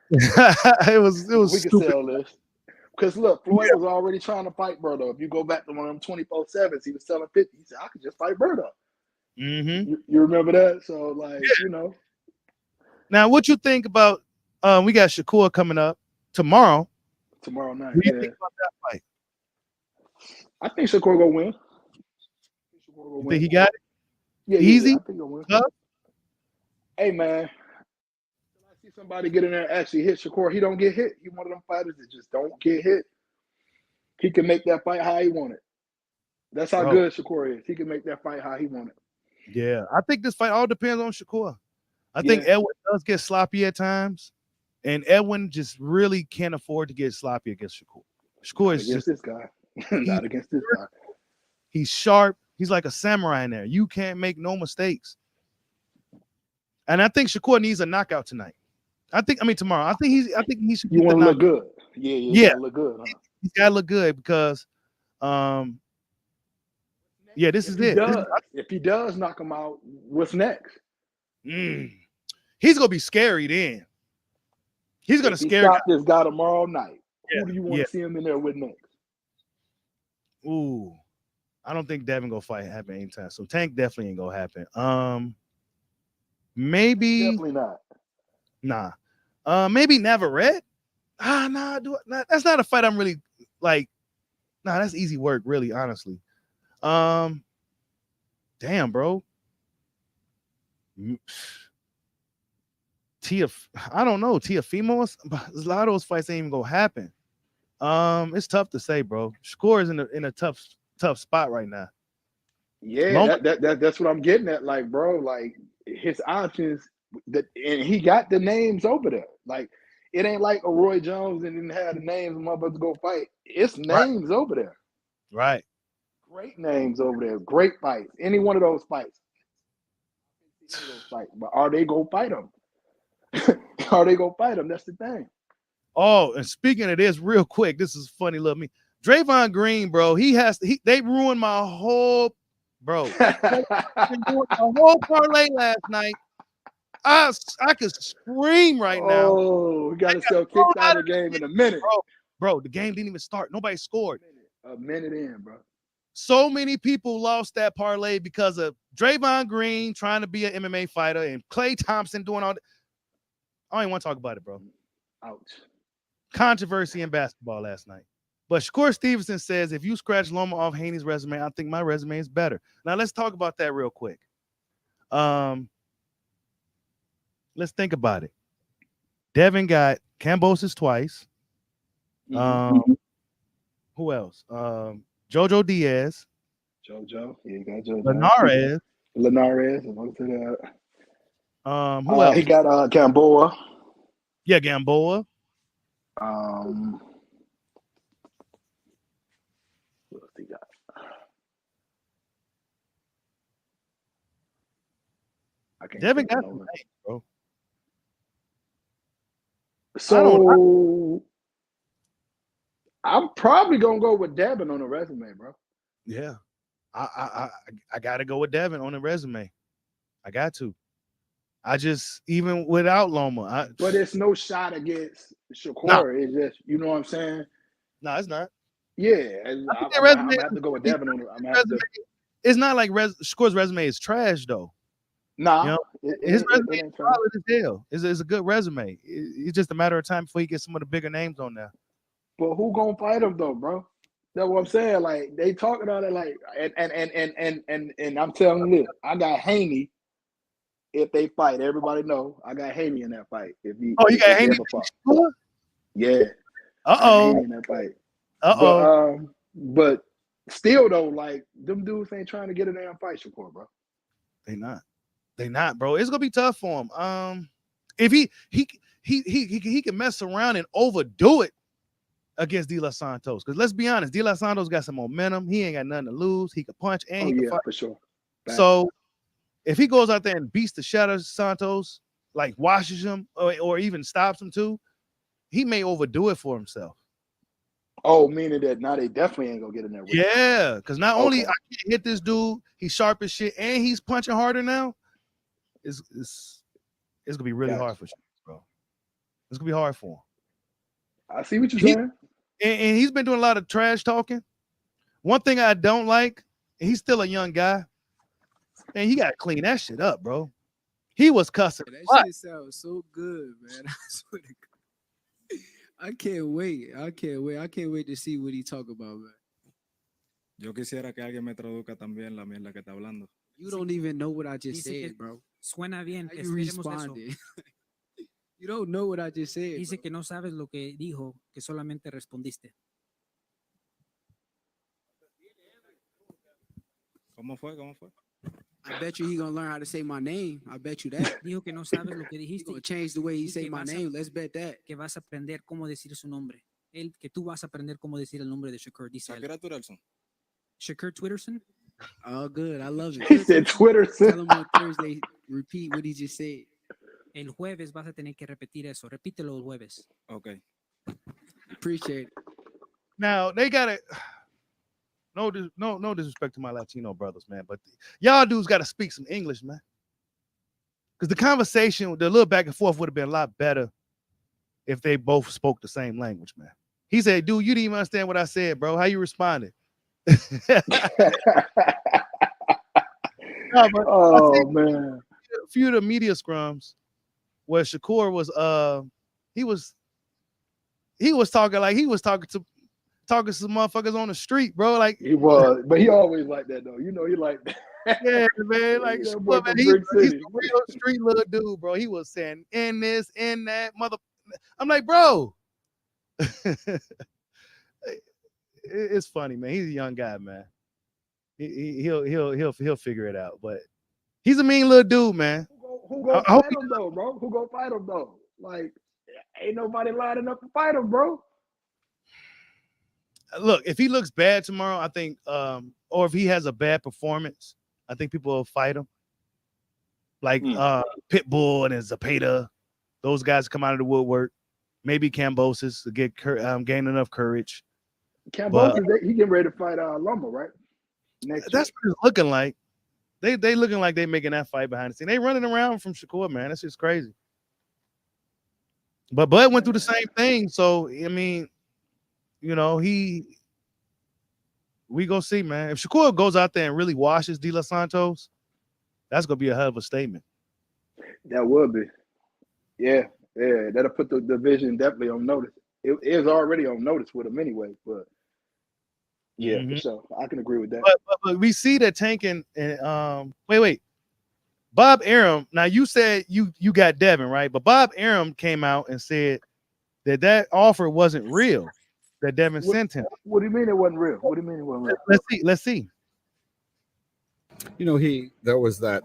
it was we could sell this. Because look, Floyd was already trying to fight Berto. If you go back to one of them 24/7s, he was selling 50. He said, I could just fight Berto. Mm-hmm. You remember that? So, Now, what you think about? We got Shakur coming up tomorrow. Tomorrow night. What do you think about that fight? I think Shakur gonna win. You think he got it? Yeah, easy. I think he'll win. Hey man, I see somebody get in there and actually hit Shakur. He don't get hit. He one of them fighters that just don't get hit. He can make that fight how he want it. That's how good Shakur is. He can make that fight how he want it. Yeah, I think this fight all depends on Shakur. I think Edwin does get sloppy at times, and Edwin just really can't afford to get sloppy against Shakur. Shakur is against this guy. Not against this guy. He's sharp. He's like a samurai in there. You can't make no mistakes. And I think Shakur needs a knockout tonight. Tomorrow. I think he should. You want to look good. Yeah. Look good. Huh? He's got to look good because, this is it. If he does knock him out, what's next? he's gonna be scary then. He's gonna scare. Stop this guy tomorrow night. Yeah, Who do you want to see him in there with next? Ooh, I don't think Devin gonna fight happen anytime. So Tank definitely ain't gonna happen. Maybe Definitely not. Nah. Maybe Navarrete. Nah. That's not a fight I'm really like. Nah, that's easy work, really, honestly. Damn, bro. I don't know. Tiafimos. A lot of those fights ain't even gonna happen. It's tough to say, bro. Shakur is in a tough spot right now. Yeah, that's what I'm getting at. Like, bro, like his options and he got the names over there. Like, it ain't like a Roy Jones and didn't have the names and motherfuckers to go fight. It's names over there. Right. Great names over there. Great fights. Any one of those fights. But are they gonna fight them? Are they gonna fight them? That's the thing. Oh, and speaking of this, real quick, this is funny, little me. Draymond Green, bro, they ruined my whole the whole parlay last night. I could scream right now. Oh, we got ourselves kicked out of the game in a minute. Bro, the game didn't even start. Nobody scored. A minute in, bro. So many people lost that parlay because of Draymond Green trying to be an MMA fighter and Klay Thompson doing all that. I don't even want to talk about it, bro. Ouch. Controversy in basketball last night. But Shakur Stevenson says, if you scratch Loma off Haney's resume, I think my resume is better. Now, let's talk about that real quick. Let's think about it. Devin got Kambosos twice. Who else? Jojo Diaz. Jojo. Yeah, you got Jojo. Linares. Who else? He got Gamboa. Yeah, Gamboa. What else he got? Devin got some names, bro. So I'm probably gonna go with Devin on the resume, bro. Yeah, I got to go with Devin on the resume. I got to. I just even without Loma, but it's no shot against Shakur. No. It's just, you know what I'm saying? No, it's not. Yeah, I'm gonna have to go with Devin on it. It's not like Shakur's resume is trash though. Nah, you know? His resume is solid as hell. It's a good resume. It's just a matter of time before he gets some of the bigger names on there. But who gonna fight him though, bro? That's what I'm saying. Like, they talking about it, like, and I'm telling you, I got Haney. If they fight, everybody know I got Haney in that fight. If he, you got Haney? Yeah. Uh-oh. In that fight. Uh-oh. But still though, like, them dudes ain't trying to get in there and fight Shakur, bro. They not, bro. It's gonna be tough for him. If he can mess around and overdo it against De Los Santos. Because let's be honest, De Los Santos got some momentum. He ain't got nothing to lose. He can punch and he can fight. For sure. So if he goes out there and beats the shit out of Santos, like washes him or even stops him too, he may overdo it for himself. Oh, meaning that now they definitely ain't gonna get in there with him. Yeah, because not only I can't hit this dude, he's sharp as shit, and he's punching harder now. It's gonna be really hard for him, bro. It's gonna be hard for him. I see what you're saying. And he's been doing a lot of trash talking. One thing I don't like, he's still a young guy, and he got to clean that shit up, bro. He was cussing. That shit sounds so good, man. I swear to God. I can't wait. I can't wait to see what he talk about, man. Yo quisiera que alguien me traduzca también la mierda que está hablando. You don't even know what I just said, bro. Suena bien. You responded. You don't know what I just said. Dice que no sabes lo que dijo, que solamente respondiste. ¿Cómo fue? I bet you he gonna learn how to say my name. I bet you that. Dijo que no sabes lo que dijiste. Gonna change the way he say my name. Let's bet that. Que vas a aprender cómo decir su nombre. Que tú vas a aprender cómo decir el nombre de Shakur. Dice él. Shakur Twitterson. Oh, good. I love it. He said Twitterson. Tell him on Thursday. Repeat what he just said. El jueves vas a tener que repetir eso. Repítelo el jueves. Okay. Appreciate it. Now they got it. No disrespect to my Latino brothers, man, but y'all dudes got to speak some English, man. because the conversation, the little back and forth would have been a lot better if they both spoke the same language, man. He said, dude, you didn't even understand what I said, bro. How you responded? No, but oh man. A few of the media scrums where Shakur was he was talking like he was talking to some motherfuckers on the street, bro. Like he was, but he always like that though. You know, he like that. Yeah, man. Like Shakur, man, he's a real street little dude, bro. He was saying in this, in that, mother. I'm like, bro. It's funny, man. He's a young guy, man. He'll figure it out, but he's a mean little dude, man. Who gonna fight him though, bro? Who gonna fight him though? Like, ain't nobody lining up to fight him, bro. Look, if he looks bad tomorrow, I think, or if he has a bad performance, I think people will fight him. Like Pitbull and Zapata, those guys come out of the woodwork. Maybe Kambosos to get gain enough courage. Kambosos, he getting ready to fight Lumber, right? That's what it's looking like. They looking like they making that fight behind the scene. They running around from Shakur, man. That's just crazy. But Bud went through the same thing. So I mean, you know, we gonna see, man. If Shakur goes out there and really washes De Los Santos, that's gonna be a hell of a statement. That would be. Yeah. That'll put the division definitely on notice. It is already on notice with him anyway, but yeah, for sure. I can agree with that. But we see that Tank and wait. Bob Arum. Now you said you got Devin, right? But Bob Arum came out and said that offer wasn't real, that Devin sent him. What do you mean it wasn't real? What do you mean it wasn't real? Let's see. You know, there was that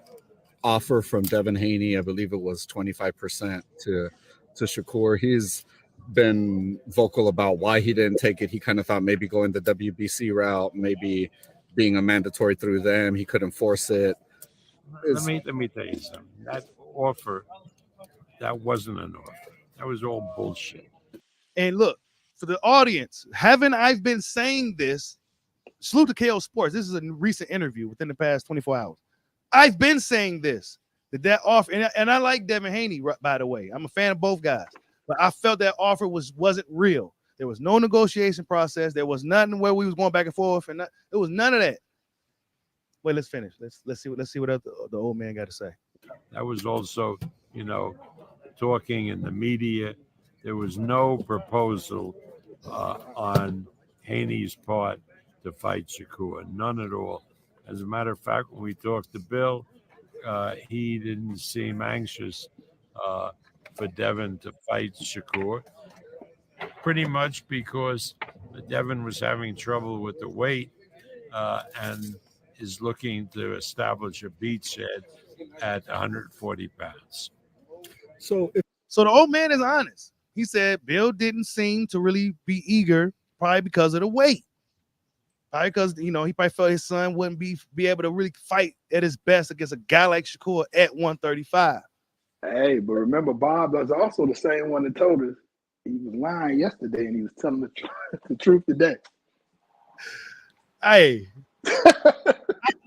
offer from Devin Haney. I believe it was 25% to Shakur. He's been vocal about why he didn't take it. He kind of thought maybe going the WBC route, maybe being a mandatory through them. He couldn't force it. Let me tell you something. That offer, that wasn't an offer. That was all bullshit. And look, for the audience, haven't I been saying this? Salute to KO Sports. This is a recent interview within the past 24 hours. I've been saying this, that offer, and I like Devin Haney, by the way. I'm a fan of both guys, but I felt that offer wasn't real. There was no negotiation process. There was nothing where we was going back and forth, and it was none of that. Wait, let's finish. Let's see what the old man got to say. That was also, talking in the media. There was no proposal on Haney's part to fight Shakur, none at all. As a matter of fact, when we talked to Bill, he didn't seem anxious for Devin to fight Shakur, pretty much because Devin was having trouble with the weight and is looking to establish a beachhead at 140 pounds. So the old man is honest. He said Bill didn't seem to really be eager, probably because of the weight. Probably because, he probably felt his son wouldn't be able to really fight at his best against a guy like Shakur at 135. Hey, but remember, Bob was also the same one that told us he was lying yesterday and he was telling the truth today. Hey,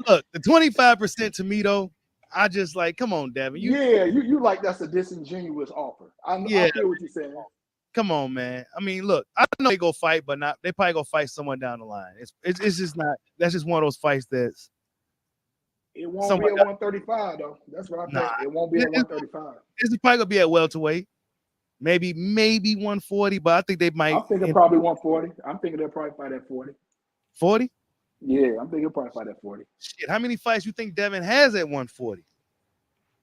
look, the 25% to me, though, I just like, come on, Devin. You like that's a disingenuous offer. I feel what you're saying. Come on, man. I mean, look, I know they go fight, but they probably go fight someone down the line. It's just not. That's just one of those fights that's. It won't be at 135 though. That's what I think. It won't be at 135. It's probably gonna be at welterweight, maybe 140, but I think they might. I'm thinking probably 140. I'm thinking they'll probably fight at 40. 40? Yeah, I'm thinking they'll probably fight at 40. Shit, how many fights you think Devin has at 140?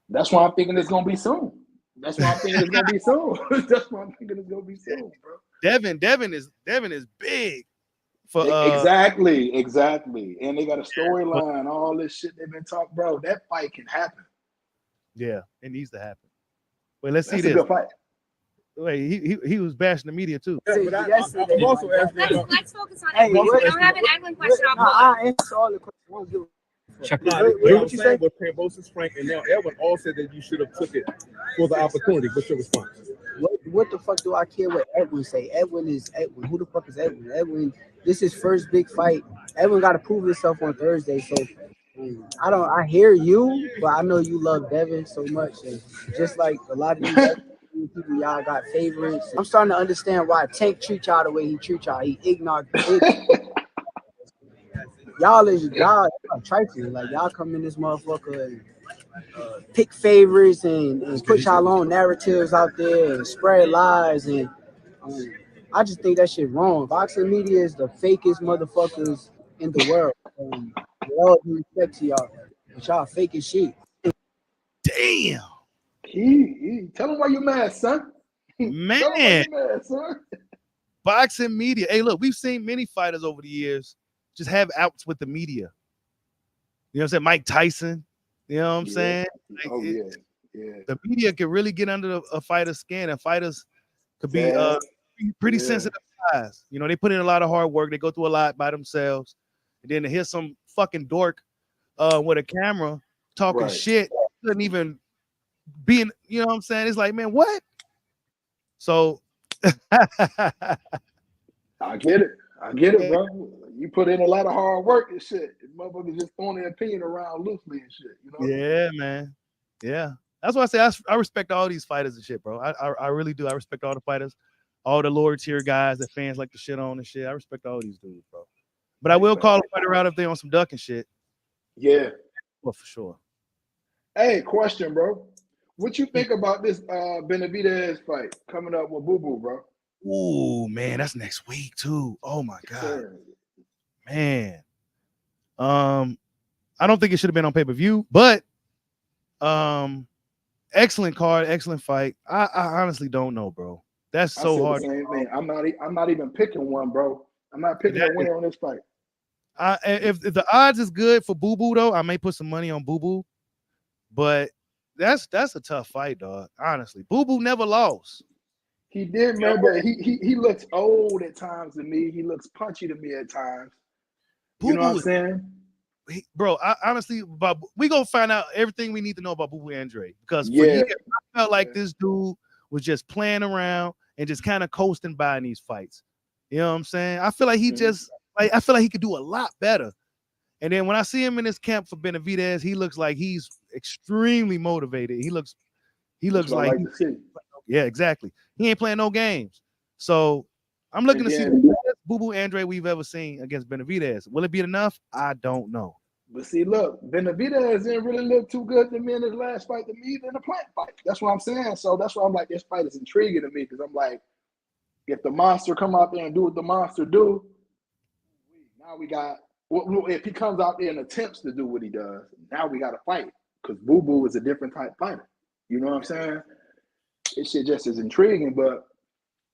That's why I'm thinking it's gonna be soon. That's why I'm thinking it's gonna be soon. That's why I'm thinking it's gonna be soon, bro. Devin is big. For exactly. And they got a storyline, all this shit they've been talking, bro. That fight can happen. Yeah, it needs to happen. Wait, let's see this. this. A good fight. Wait, he was bashing the media too. Let's focus on Edwin. We don't have an Edwin question. I answer all the questions. What you say with Kambosos, Frank, and now Edwin all said that you should have took it for the opportunity. What's your response? What the fuck do I care what Edwin say? Edwin is Edwin. Who the fuck is Edwin? Edwin, this is his first big fight. Edwin got to prove himself on Thursday. So And I hear you, but I know you love Devin so much, and just like a lot of you people, y'all got favorites. I'm starting to understand why Tank treat y'all the way he treat y'all. He ignore y'all trifling. Like y'all come in this motherfucker and pick favorites and put y'all own narratives out there and spread lies and I just think that shit wrong. Boxing media is the fakest motherfuckers in the world. With all due respect to y'all, but y'all fake as shit. Damn. Tell him why you mad, son. Man. Tell him why you mad, son. Boxing media. Hey, look, we've seen many fighters over the years just have outs with the media. You know what I'm saying? Mike Tyson. You know what I'm saying? Like, the media can really get under a fighter's skin, and fighters could be pretty sensitive guys. You know, they put in a lot of hard work. They go through a lot by themselves. And then to hear some fucking dork with a camera talking shit, couldn't even be in, you know what I'm saying? It's like, man, what? So I get it, bro. You put in a lot of hard work and shit. Motherfuckers just throwing their opinion around loosely and shit. You know? Yeah, man. Yeah. That's why I say I respect all these fighters and shit, bro. I really do. I respect all the fighters, all the lower tier guys that fans like to shit on and shit. I respect all these dudes, bro. But I will call a fighter out if they on some ducking shit. Yeah. Well, for sure. Hey, question, bro. What you think about this Benavidez fight coming up with Boo Boo, bro? Ooh, man, that's next week too. Oh my god, man. I don't think it should have been on pay-per-view, but excellent card, excellent fight. I honestly don't know, bro. That's so hard. The same thing. I'm not even picking one, bro. I'm not picking a winner on this fight. If the odds is good for Boo Boo though, I may put some money on Boo Boo. But that's a tough fight, dog. Honestly, Boo Boo never lost. He did, man, but he looks old at times to me. He looks punchy to me at times. You know what I'm saying? Bro, honestly, we gonna find out everything we need to know about Boo Boo Andrade, because for years I felt like this dude was just playing around and just kind of coasting by in these fights. You know what I'm saying? I feel like he I feel like he could do a lot better. And then when I see him in this camp for Benavidez, he looks like he's extremely motivated. He looks like yeah, exactly. He ain't playing no games. So I'm looking to see the best Boo Boo Andrade we've ever seen against Benavidez. Will it be enough? I don't know. But see, look, Benavidez didn't really look too good to me in his last fight to me than the Plant fight. That's what I'm saying. So that's why I'm like, this fight is intriguing to me, because I'm like, if the monster come out there and do what the monster do, now we got. If he comes out there and attempts to do what he does, now we got to fight, because Boo Boo is a different type fighter. You know what I'm saying? This shit just is intriguing, but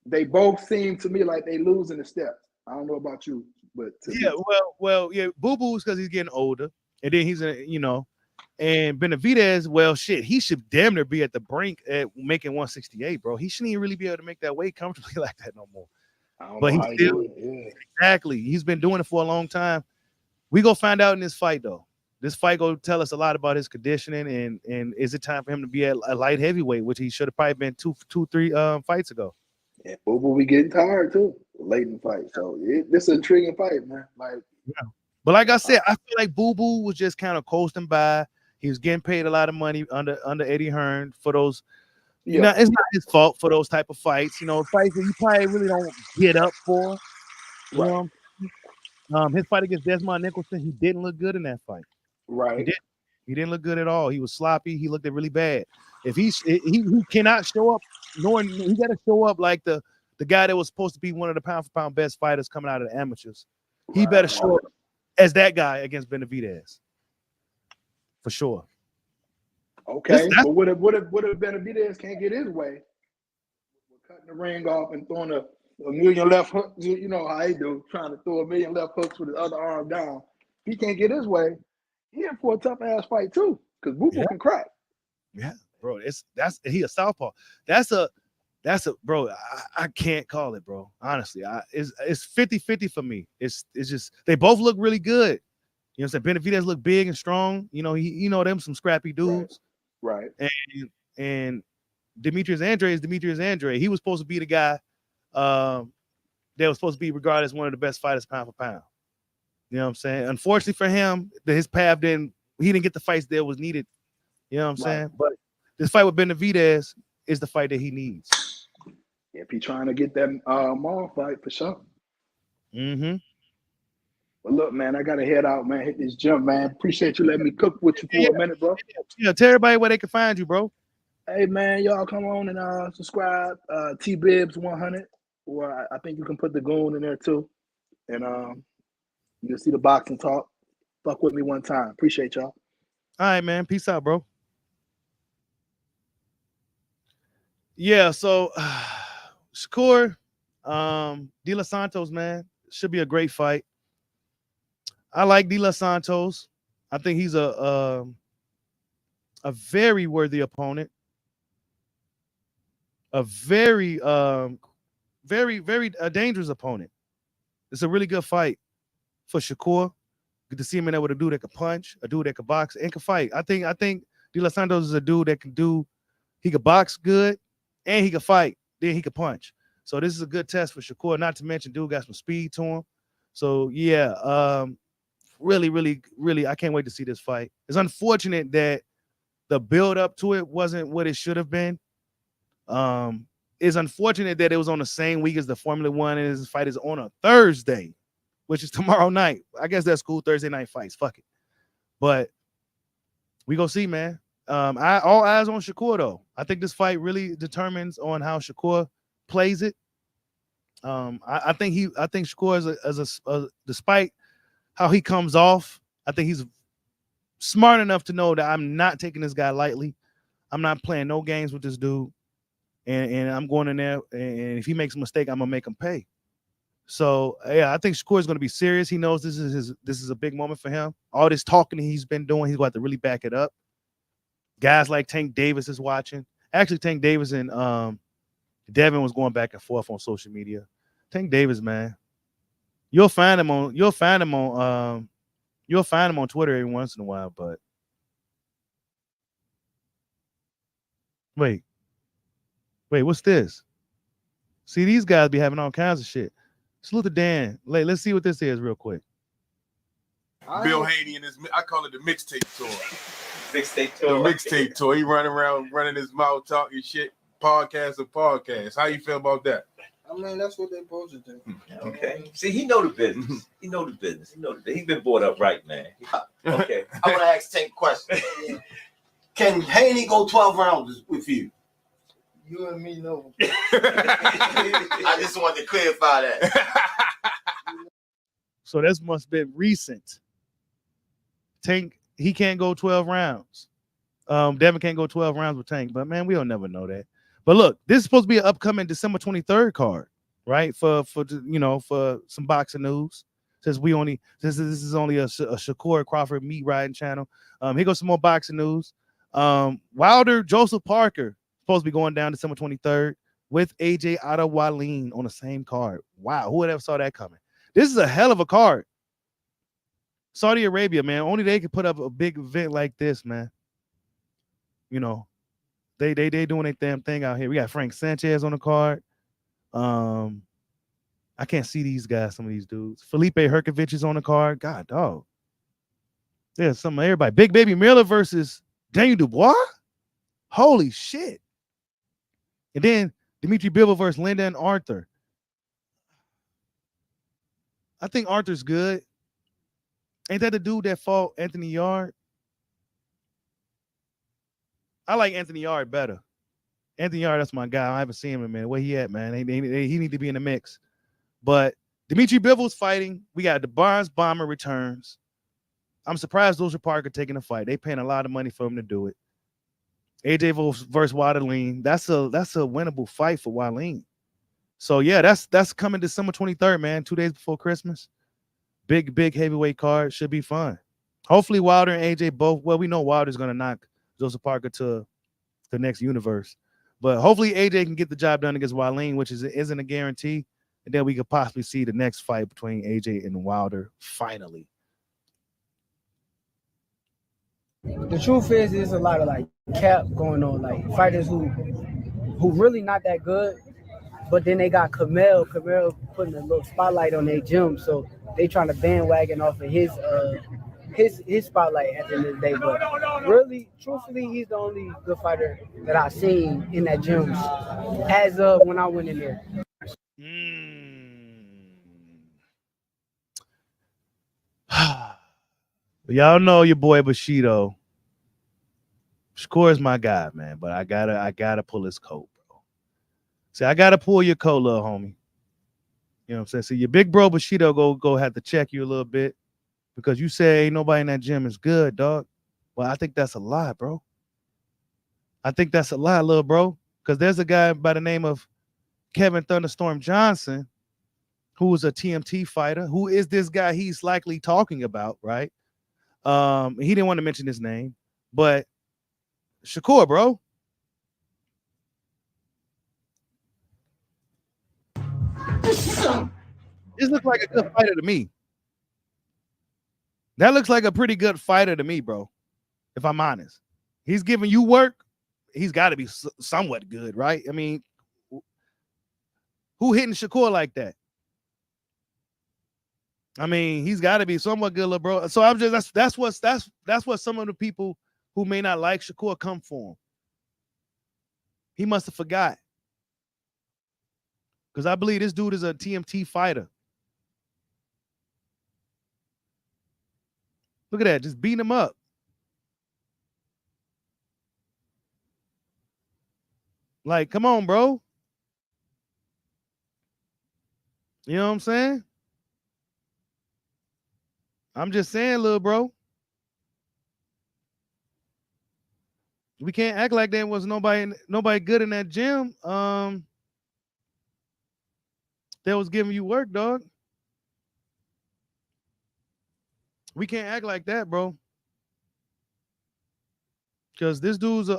they both seem to me like they losing the steps. I don't know about you, but yeah, yeah, Boo Boo's because he's getting older, and then he's and Benavidez, well, shit, he should damn near be at the brink at making 168, bro. He shouldn't even really be able to make that weight comfortably like that no more. But he's still exactly. He's been doing it for a long time. We go find out in this fight, though. This fight go tell us a lot about his conditioning, and is it time for him to be at a light heavyweight, which he should have probably been two, 3 fights ago. Yeah, Boo Boo, we getting tired too late in the fight. So this is an intriguing fight, man. Like, yeah. But like I said, I feel like Boo Boo was just kind of coasting by. He was getting paid a lot of money under Eddie Hearn for those. You know, it's not his fault for those type of fights. You know, fights that you probably really don't get up for. You know? His fight against Desmond Nicholson, he didn't look good in that fight. Right. He didn't look good at all. He was sloppy. He looked really bad. If he cannot show up, knowing he got to show up like the guy that was supposed to be one of the pound for pound best fighters coming out of the amateurs. He better show up as that guy against Benavidez. For sure. Okay, but what if Benavidez can't get his way? We're cutting the ring off and throwing a million left hooks. You know how he do, trying to throw a million left hooks with his other arm down. If he can't get his way, he in for a tough ass fight too, because Boo Boo can crack. Yeah, bro. He a southpaw. That's a bro. I can't call it, bro. Honestly, it's 50-50 for me. It's just they both look really good. You know what I'm saying? Benavidez look big and strong. You know, them some scrappy dudes. Right. And Demetrius Andrade is Demetrius Andrade. He was supposed to be the guy that was supposed to be regarded as one of the best fighters pound for pound. You know what I'm saying? Unfortunately for him, his path didn't he didn't get the fights that was needed. You know what I'm saying? But this fight with Benavidez is the fight that he needs. If he's trying to get that Maul fight for sure. Mm-hmm. But look, man, I gotta head out, man. Hit this gym, man. Appreciate you letting me cook with you for a minute, bro. Yeah, tell everybody where they can find you, bro. Hey, man, y'all come on and subscribe. T-Bibs100, or I think you can put the goon in there too. And you'll see the boxing talk. Fuck with me one time. Appreciate y'all. All right, man. Peace out, bro. Yeah, so Shakur, De Los Santos, man, should be a great fight. I like De Los Santos. I think he's a very worthy opponent. A very, very dangerous opponent. It's a really good fight for Shakur. Good to see him in there with a dude that can punch, a dude that can box and can fight. I think De Los Santos is a dude that he could box good and he could fight, then he could punch. So this is a good test for Shakur, not to mention dude got some speed to him. So yeah, really, really, really, I can't wait to see this fight. It's unfortunate that the build up to it wasn't what it should have been. It's unfortunate that it was on the same week as the Formula One, and this fight is on a Thursday, which is tomorrow night. I guess that's cool. Thursday night fights. Fuck it. But we go see, man. All eyes on Shakur though. I think this fight really determines on how Shakur plays it. I think Shakur despite how he comes off, I think he's smart enough to know that I'm not taking this guy lightly. I'm not playing no games with this dude. And I'm going in there, and if he makes a mistake, I'm gonna make him pay. So yeah, I think Shakur is gonna be serious. He knows this is a big moment for him. All this talking he's been doing, he's got to really back it up. Guys like Tank Davis is watching. Actually, Tank Davis and Devin was going back and forth on social media. Tank Davis, man, you'll find him on Twitter every once in a while. But wait, what's this? See, these guys be having all kinds of shit. Salute to Dan. Let's see what this is real quick. Bill Haney and I call it the mixtape tour. Mixtape tour. The mixtape tour. He running around running his mouth talking shit, podcast. How you feel about that? I mean, that's what they're supposed to do. Okay. See, he know the business. He know the business. He's been brought up right, man. Okay. I want to ask Tank a question. Can Haney go 12 rounds with you? You and me know. I just wanted to clarify that. So this must have been recent. Tank, he can't go 12 rounds. Devin can't go 12 rounds with Tank, but man, we'll never know that. But look, this is supposed to be an upcoming December 23rd card, right? For some boxing news. Since this is only a Shakur Crawford meat riding channel. Here goes some more boxing news. Wilder Joseph Parker supposed to be going down December 23rd with AJ Adewale on the same card. Wow, who would ever saw that coming? This is a hell of a card. Saudi Arabia, man, only they could put up a big event like this, man. You know, they doing their damn thing out here. We got Frank Sanchez on the card. I can't see these guys, some of these dudes. Felipe Herkovich is on the card. God, dog. There's some of everybody. Big Baby Miller versus Daniel Dubois. Holy shit. And then Dimitri Bivol versus Linda and Arthur. I think Arthur's good. Ain't that the dude that fought Anthony Yard? I like Anthony Yard better. Anthony Yard, that's my guy. I haven't seen him in a minute. Where he at, man? He need to be in the mix. But Dimitri Bivol's fighting. We got the Barnes Bomber returns. I'm surprised Joseph Parker taking the fight. They paying a lot of money for him to do it. AJ versus Waterline. That's a winnable fight for Waterline. So yeah, that's coming December 23rd, man. 2 days before Christmas. Big heavyweight card. Should be fun. Hopefully Wilder and AJ both. Well, we know Wilder's gonna knock Joseph Parker to the next universe. But hopefully AJ can get the job done against Waterline, which isn't a guarantee. And then we could possibly see the next fight between AJ and Wilder finally. The truth is, there's a lot of like cap going on, like fighters who really not that good, but then they got Camille putting a little spotlight on their gym, so they trying to bandwagon off of his his spotlight at the end of the day. But really, truthfully, he's the only good fighter that I've seen in that gym as of when I went in there. Y'all know your boy Bushido. Shakur is my guy, man, but I gotta pull his coat, bro. See, I gotta pull your coat, little homie. You know what I'm saying? So your big bro Bushido go have to check you a little bit because you say ain't nobody in that gym is good, dog. Well, I think that's a lie, bro. I think that's a lie, little bro, because there's a guy by the name of Kevin Thunderstorm Johnson, who is a TMT fighter. Who is this guy he's likely talking about, right? He didn't want to mention his name, but Shakur, bro. This looks like a good fighter to me. That looks like a pretty good fighter to me, bro. If I'm honest, he's giving you work. He's got to be somewhat good, right? I mean, who hitting Shakur like that? I mean, he's got to be somewhat good, little bro. So I'm just that's what some of the people who may not like Shakur come for him. He must have forgot. Because I believe this dude is a TMT fighter. Look at that, just beating him up. Like, come on, bro. You know what I'm saying? I'm just saying, little bro. We can't act like there was nobody good in that gym. That was giving you work, dog. We can't act like that, bro. Because this dude's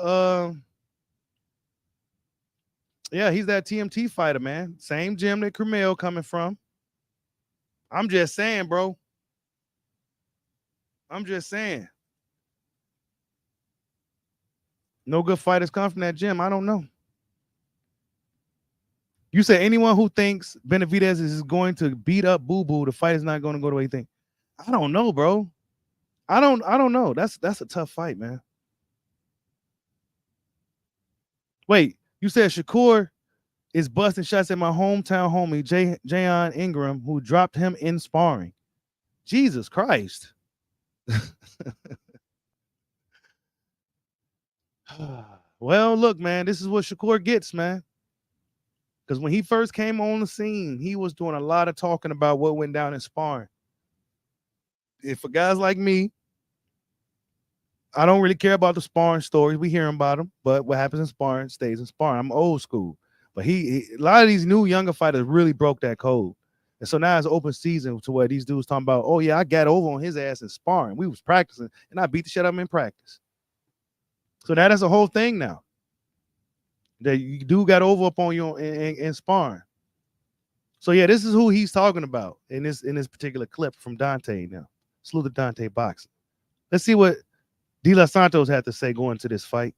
yeah, he's that TMT fighter, man. Same gym that Cremel coming from. I'm just saying, bro. I'm just saying. No good fighters come from that gym. I don't know. You say anyone who thinks Benavidez is going to beat up Boo Boo, the fight is not going to go the way you think. I don't know, bro. I don't know. That's a tough fight, man. Wait, you said Shakur is busting shots at my hometown homie, Jayon Ingram, who dropped him in sparring. Jesus Christ. Well, look, man, this is what Shakur gets, man. Because when he first came on the scene, he was doing a lot of talking about what went down in sparring. If for guys like me, I don't really care about the sparring stories. We hear about them, but what happens in sparring stays in sparring. I'm old school. But a lot of these new younger fighters really broke that code. And so now it's open season to where these dudes talking about, oh, yeah, I got over on his ass in sparring. We was practicing, and I beat the shit out of him in practice. So now that's a whole thing now. That you do got over up on you in sparring. So yeah, this is who he's talking about in this particular clip from Dante now. Salute to Dante Boxing. Let's see what De Los Santos had to say going to this fight.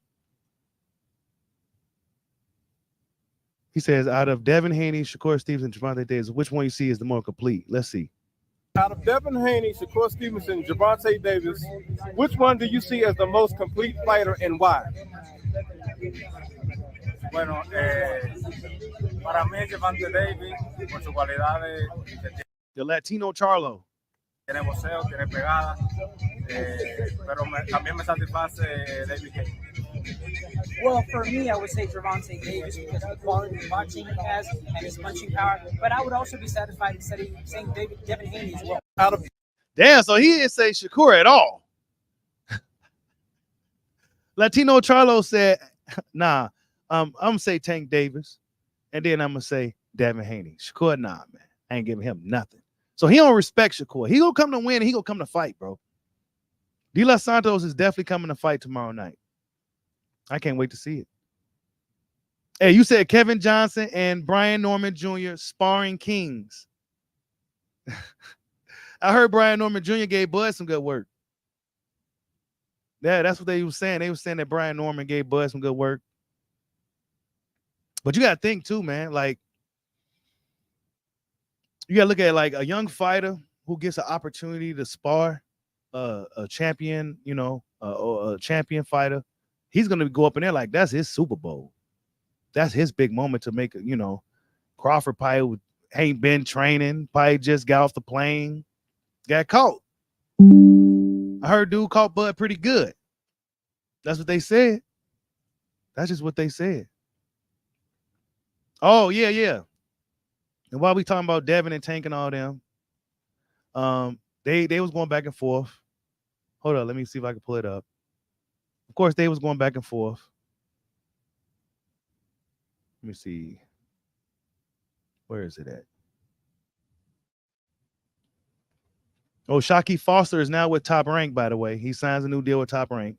He says, out of Devin Haney, Shakur Stevenson, Gervonta Davis, which one you see is the more complete? Let's see. Out of Devin Haney, Shakur Stevenson, Gervonta Davis, which one do you see as the most complete fighter and why? Bueno, para mí Gervonta Davis, por su cualidad the Latino Charlo. Tiene boxeo, tiene pegada, pero también me satisface David Haney. Well, for me, I would say Gervonta Davis because of the quality of boxing he has and his punching power. But I would also be satisfied in saying Devin Haney as well. Damn, so he didn't say Shakur at all. Latino Charlo said, nah, I'm going to say Tank Davis. And then I'm going to say Devin Haney. Shakur, nah, man. I ain't giving him nothing. So he don't respect Shakur. He going to come to win and he going to come to fight, bro. De Los Santos is definitely coming to fight tomorrow night. I can't wait to see it. Hey, you said Kevin Johnson and Brian Norman Jr. sparring kings. I heard Brian Norman Jr. gave Bud some good work. Yeah, that's what they were saying. They were saying that Brian Norman gave Bud some good work. But you got to think too, man. Like, you got to look at like a young fighter who gets an opportunity to spar a champion, or a champion fighter, he's gonna go up in there like that's his Super Bowl. That's his big moment to make. Crawford probably ain't been training, probably just got off the plane, got caught. I heard dude caught Bud pretty good. That's what they said. That's just what they said. Oh, yeah. And while we talking about Devin and Tank and all them, they was going back and forth. Hold on, let me see if I can pull it up. Of course, they was going back and forth. Let me see. Where is it at? Oh, Shocky Foster is now with Top Rank, by the way. He signs a new deal with Top Rank.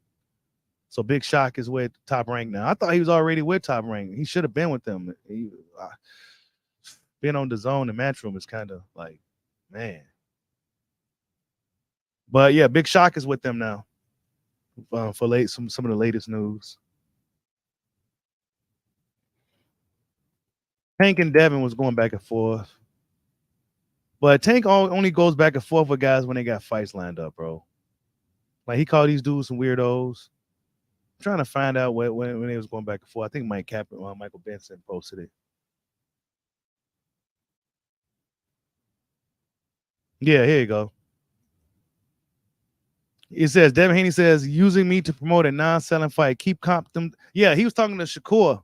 So Big Shock is with Top Rank now. I thought he was already with Top Rank. He should have been with them. Being on the zone and Matchroom is kind of like, man. But yeah, Big Shock is with them now for some of the latest news. Tank and Devin was going back and forth. But Tank only goes back and forth with guys when they got fights lined up, bro. Like he called these dudes some weirdos. I'm trying to find out when they was going back and forth. I think Michael Benson posted it. Yeah, here you go. It says, Devin Haney says, using me to promote a non-selling fight. Keep comp them. Yeah, he was talking to Shakur.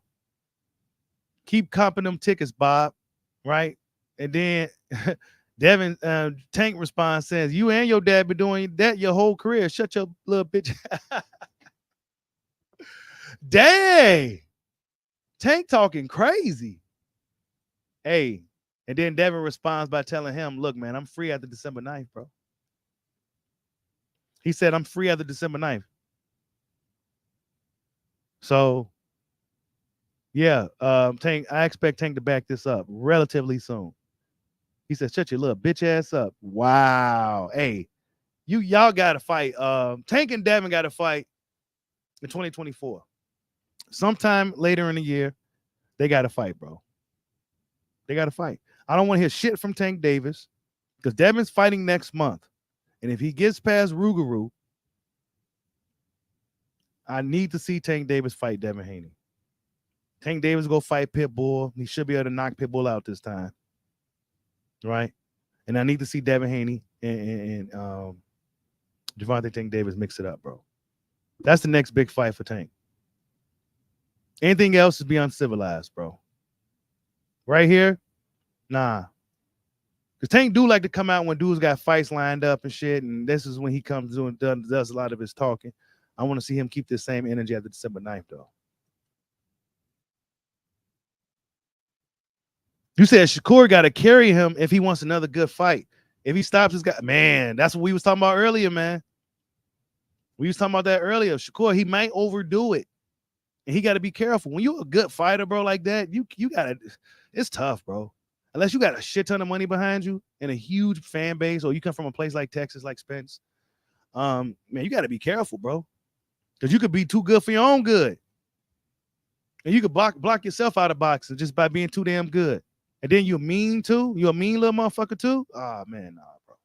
Keep comping them tickets, Bob. Right? And then Devin Tank response says, you and your dad been doing that your whole career. Shut your little bitch. Dang. Tank talking crazy. Hey. And then Devin responds by telling him, look, man, I'm free after December 9th, bro. He said, I'm free after December 9th. So, yeah, Tank, I expect Tank to back this up relatively soon. He said, shut your little bitch ass up. Wow. Hey, y'all got to fight. Tank and Devin got to fight in 2024. Sometime later in the year, they got to fight, bro. They got to fight. I don't want to hear shit from Tank Davis because Devin's fighting next month. And if he gets past Rougarou, I need to see Tank Davis fight Devin Haney. Tank Davis go fight Pitbull. He should be able to knock Pitbull out this time. Right? And I need to see Devin Haney and Gervonta Tank Davis mix it up, bro. That's the next big fight for Tank. Anything else is be uncivilized, bro. Right here, nah. Because Tank do like to come out when dudes got fights lined up and shit, and this is when he comes doing does a lot of his talking. I want to see him keep this same energy after December 9th, though. You said Shakur got to carry him if he wants another good fight. If he stops his guy, man, that's what we was talking about earlier, man. We was talking about that earlier. Shakur, he might overdo it. And he got to be careful. When you're a good fighter, bro, like that, you got to, it's tough, bro. Unless you got a shit ton of money behind you and a huge fan base, or you come from a place like Texas, like Spence, man, you got to be careful, bro. Because you could be too good for your own good. And you could block yourself out of boxing just by being too damn good. And then you're mean too? You're a mean little motherfucker too? Oh, man, nah, bro.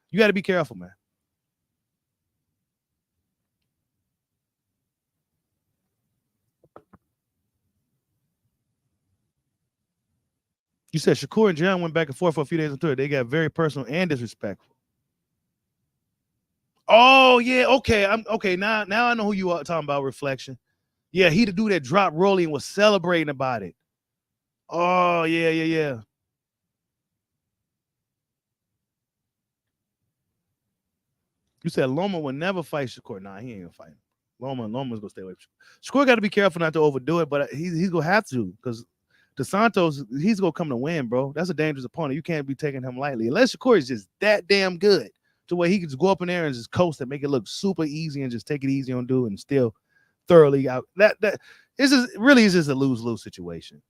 You got to be careful, man. You said Shakur and John went back and forth for a few days on tour. They got very personal and disrespectful. Oh, yeah, okay. Okay. Now I know who you are talking about, Reflection. Yeah, he the dude that dropped Rolly and was celebrating about it. Oh, yeah. You said Loma would never fight Shakur. Nah, he ain't gonna fight him. Loma's gonna stay away from Shakur. Got to be careful not to overdo it, but he's gonna have to because the Santos, he's gonna come to win, bro. That's a dangerous opponent. You can't be taking him lightly. Unless Shakur is just that damn good to where he can just go up in there and just coast and make it look super easy and just take it easy on dude and still thoroughly out. That is just really is just a lose-lose situation.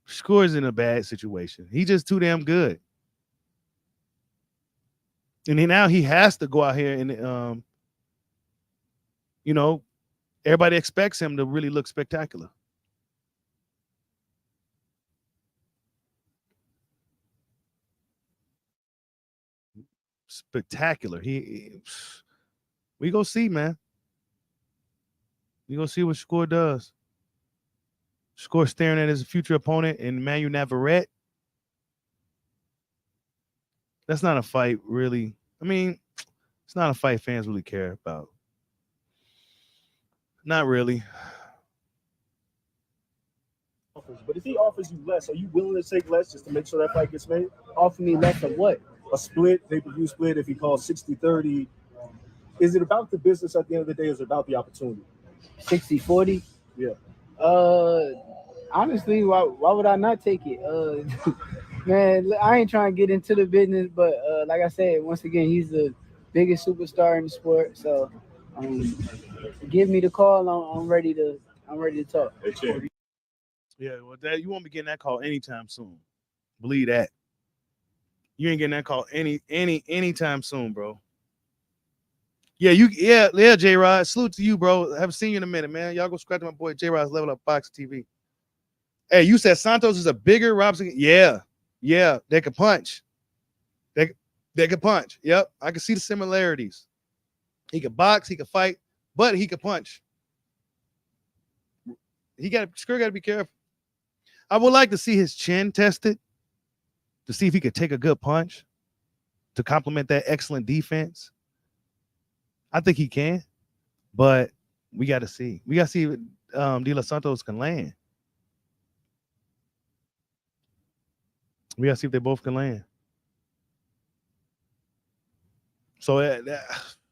Shakur is in a bad situation. He's just too damn good. And now he has to go out here and everybody expects him to really look spectacular. spectacular. We go see, man. We go see what Shakur does. Shakur staring at his future opponent in Emmanuel Navarrete. That's not a fight, really. I mean, it's not a fight fans really care about. Not really. But if he offers you less, are you willing to take less just to make sure that fight gets made? Offer me less of what? A split, pay-per-view split, if he calls 60-30. Is it about the business at the end of the day, or is it about the opportunity? 60-40? Yeah. Honestly, why would I not take it? Man, I ain't trying to get into the business, but like I said, once again, he's the biggest superstar in the sport. So give me the call. I'm ready to talk. Yeah, well, Dad, you won't be getting that call anytime soon. Believe that. You ain't getting that call anytime soon, bro. Yeah, J-Rod. Salute to you, bro. Haven't seen you in a minute, man. Y'all go subscribe to my boy J-Rod's Level Up Box TV. Hey, you said Santos is a bigger Robson. Yeah, they can punch. They can punch. Yep, I can see the similarities. He can box, he can fight, but he can punch. Shakur got to be careful. I would like to see his chin tested to see if he could take a good punch to complement that excellent defense. I think he can, but we got to see. We got to see if De Los Santos can land. We got to see if they both can land. So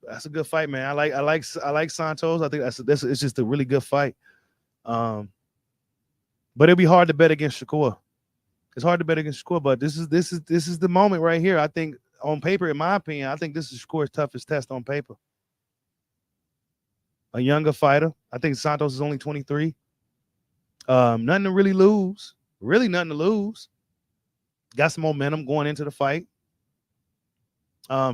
that's a good fight, man. I like Santos. I think it's just a really good fight. But it'll be hard to bet against Shakur. It's hard to bet against Shakur, but this is the moment right here. I think on paper, in my opinion, I think this is Shakur's toughest test on paper. A younger fighter. I think Santos is only 23. Nothing to really lose. Really nothing to lose. Got some momentum going into the fight.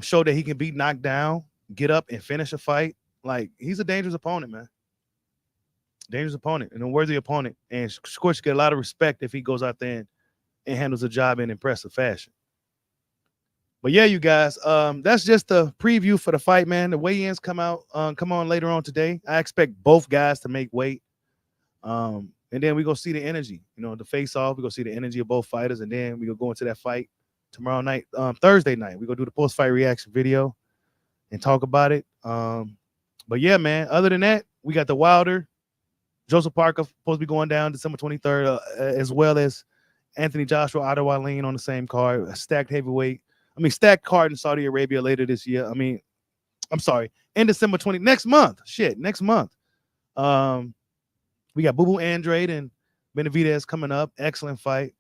Showed that he can be knocked down, get up and finish a fight. Like, he's a dangerous opponent, man. Dangerous opponent and a worthy opponent. And Shakur should get a lot of respect if he goes out there and handles the job in impressive fashion. But yeah, you guys, that's just a preview for the fight, man. The weigh-ins come on later on today. I expect both guys to make weight. And then we go see the energy, the face-off. We go see the energy of both fighters, and then we go into that fight tomorrow night, Thursday night. We go do the post-fight reaction video and talk about it. But yeah, man, other than that, we got the Wilder, Joseph Parker supposed to be going down December 23rd, as well as Anthony Joshua, Otto Wallin on the same card, a stacked card in Saudi Arabia later this year. I'm sorry, in December 20, next month. Next month. We got Boo Boo Andrade and Benavidez coming up. Excellent fight.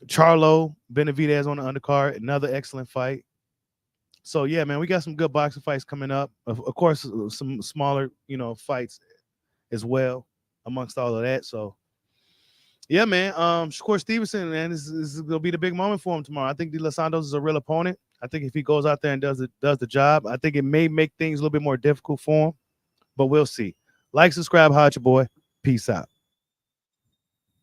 Charlo, Benavidez on the undercard, another excellent fight. So yeah, man, we got some good boxing fights coming up. Of course, some smaller, fights as well amongst all of that. So yeah, man. Shakur Stevenson, man, this is gonna be the big moment for him tomorrow. I think De Los Santos is a real opponent. I think if he goes out there and does the job, I think it may make things a little bit more difficult for him. But we'll see. Like, subscribe, hot your boy. Peace out.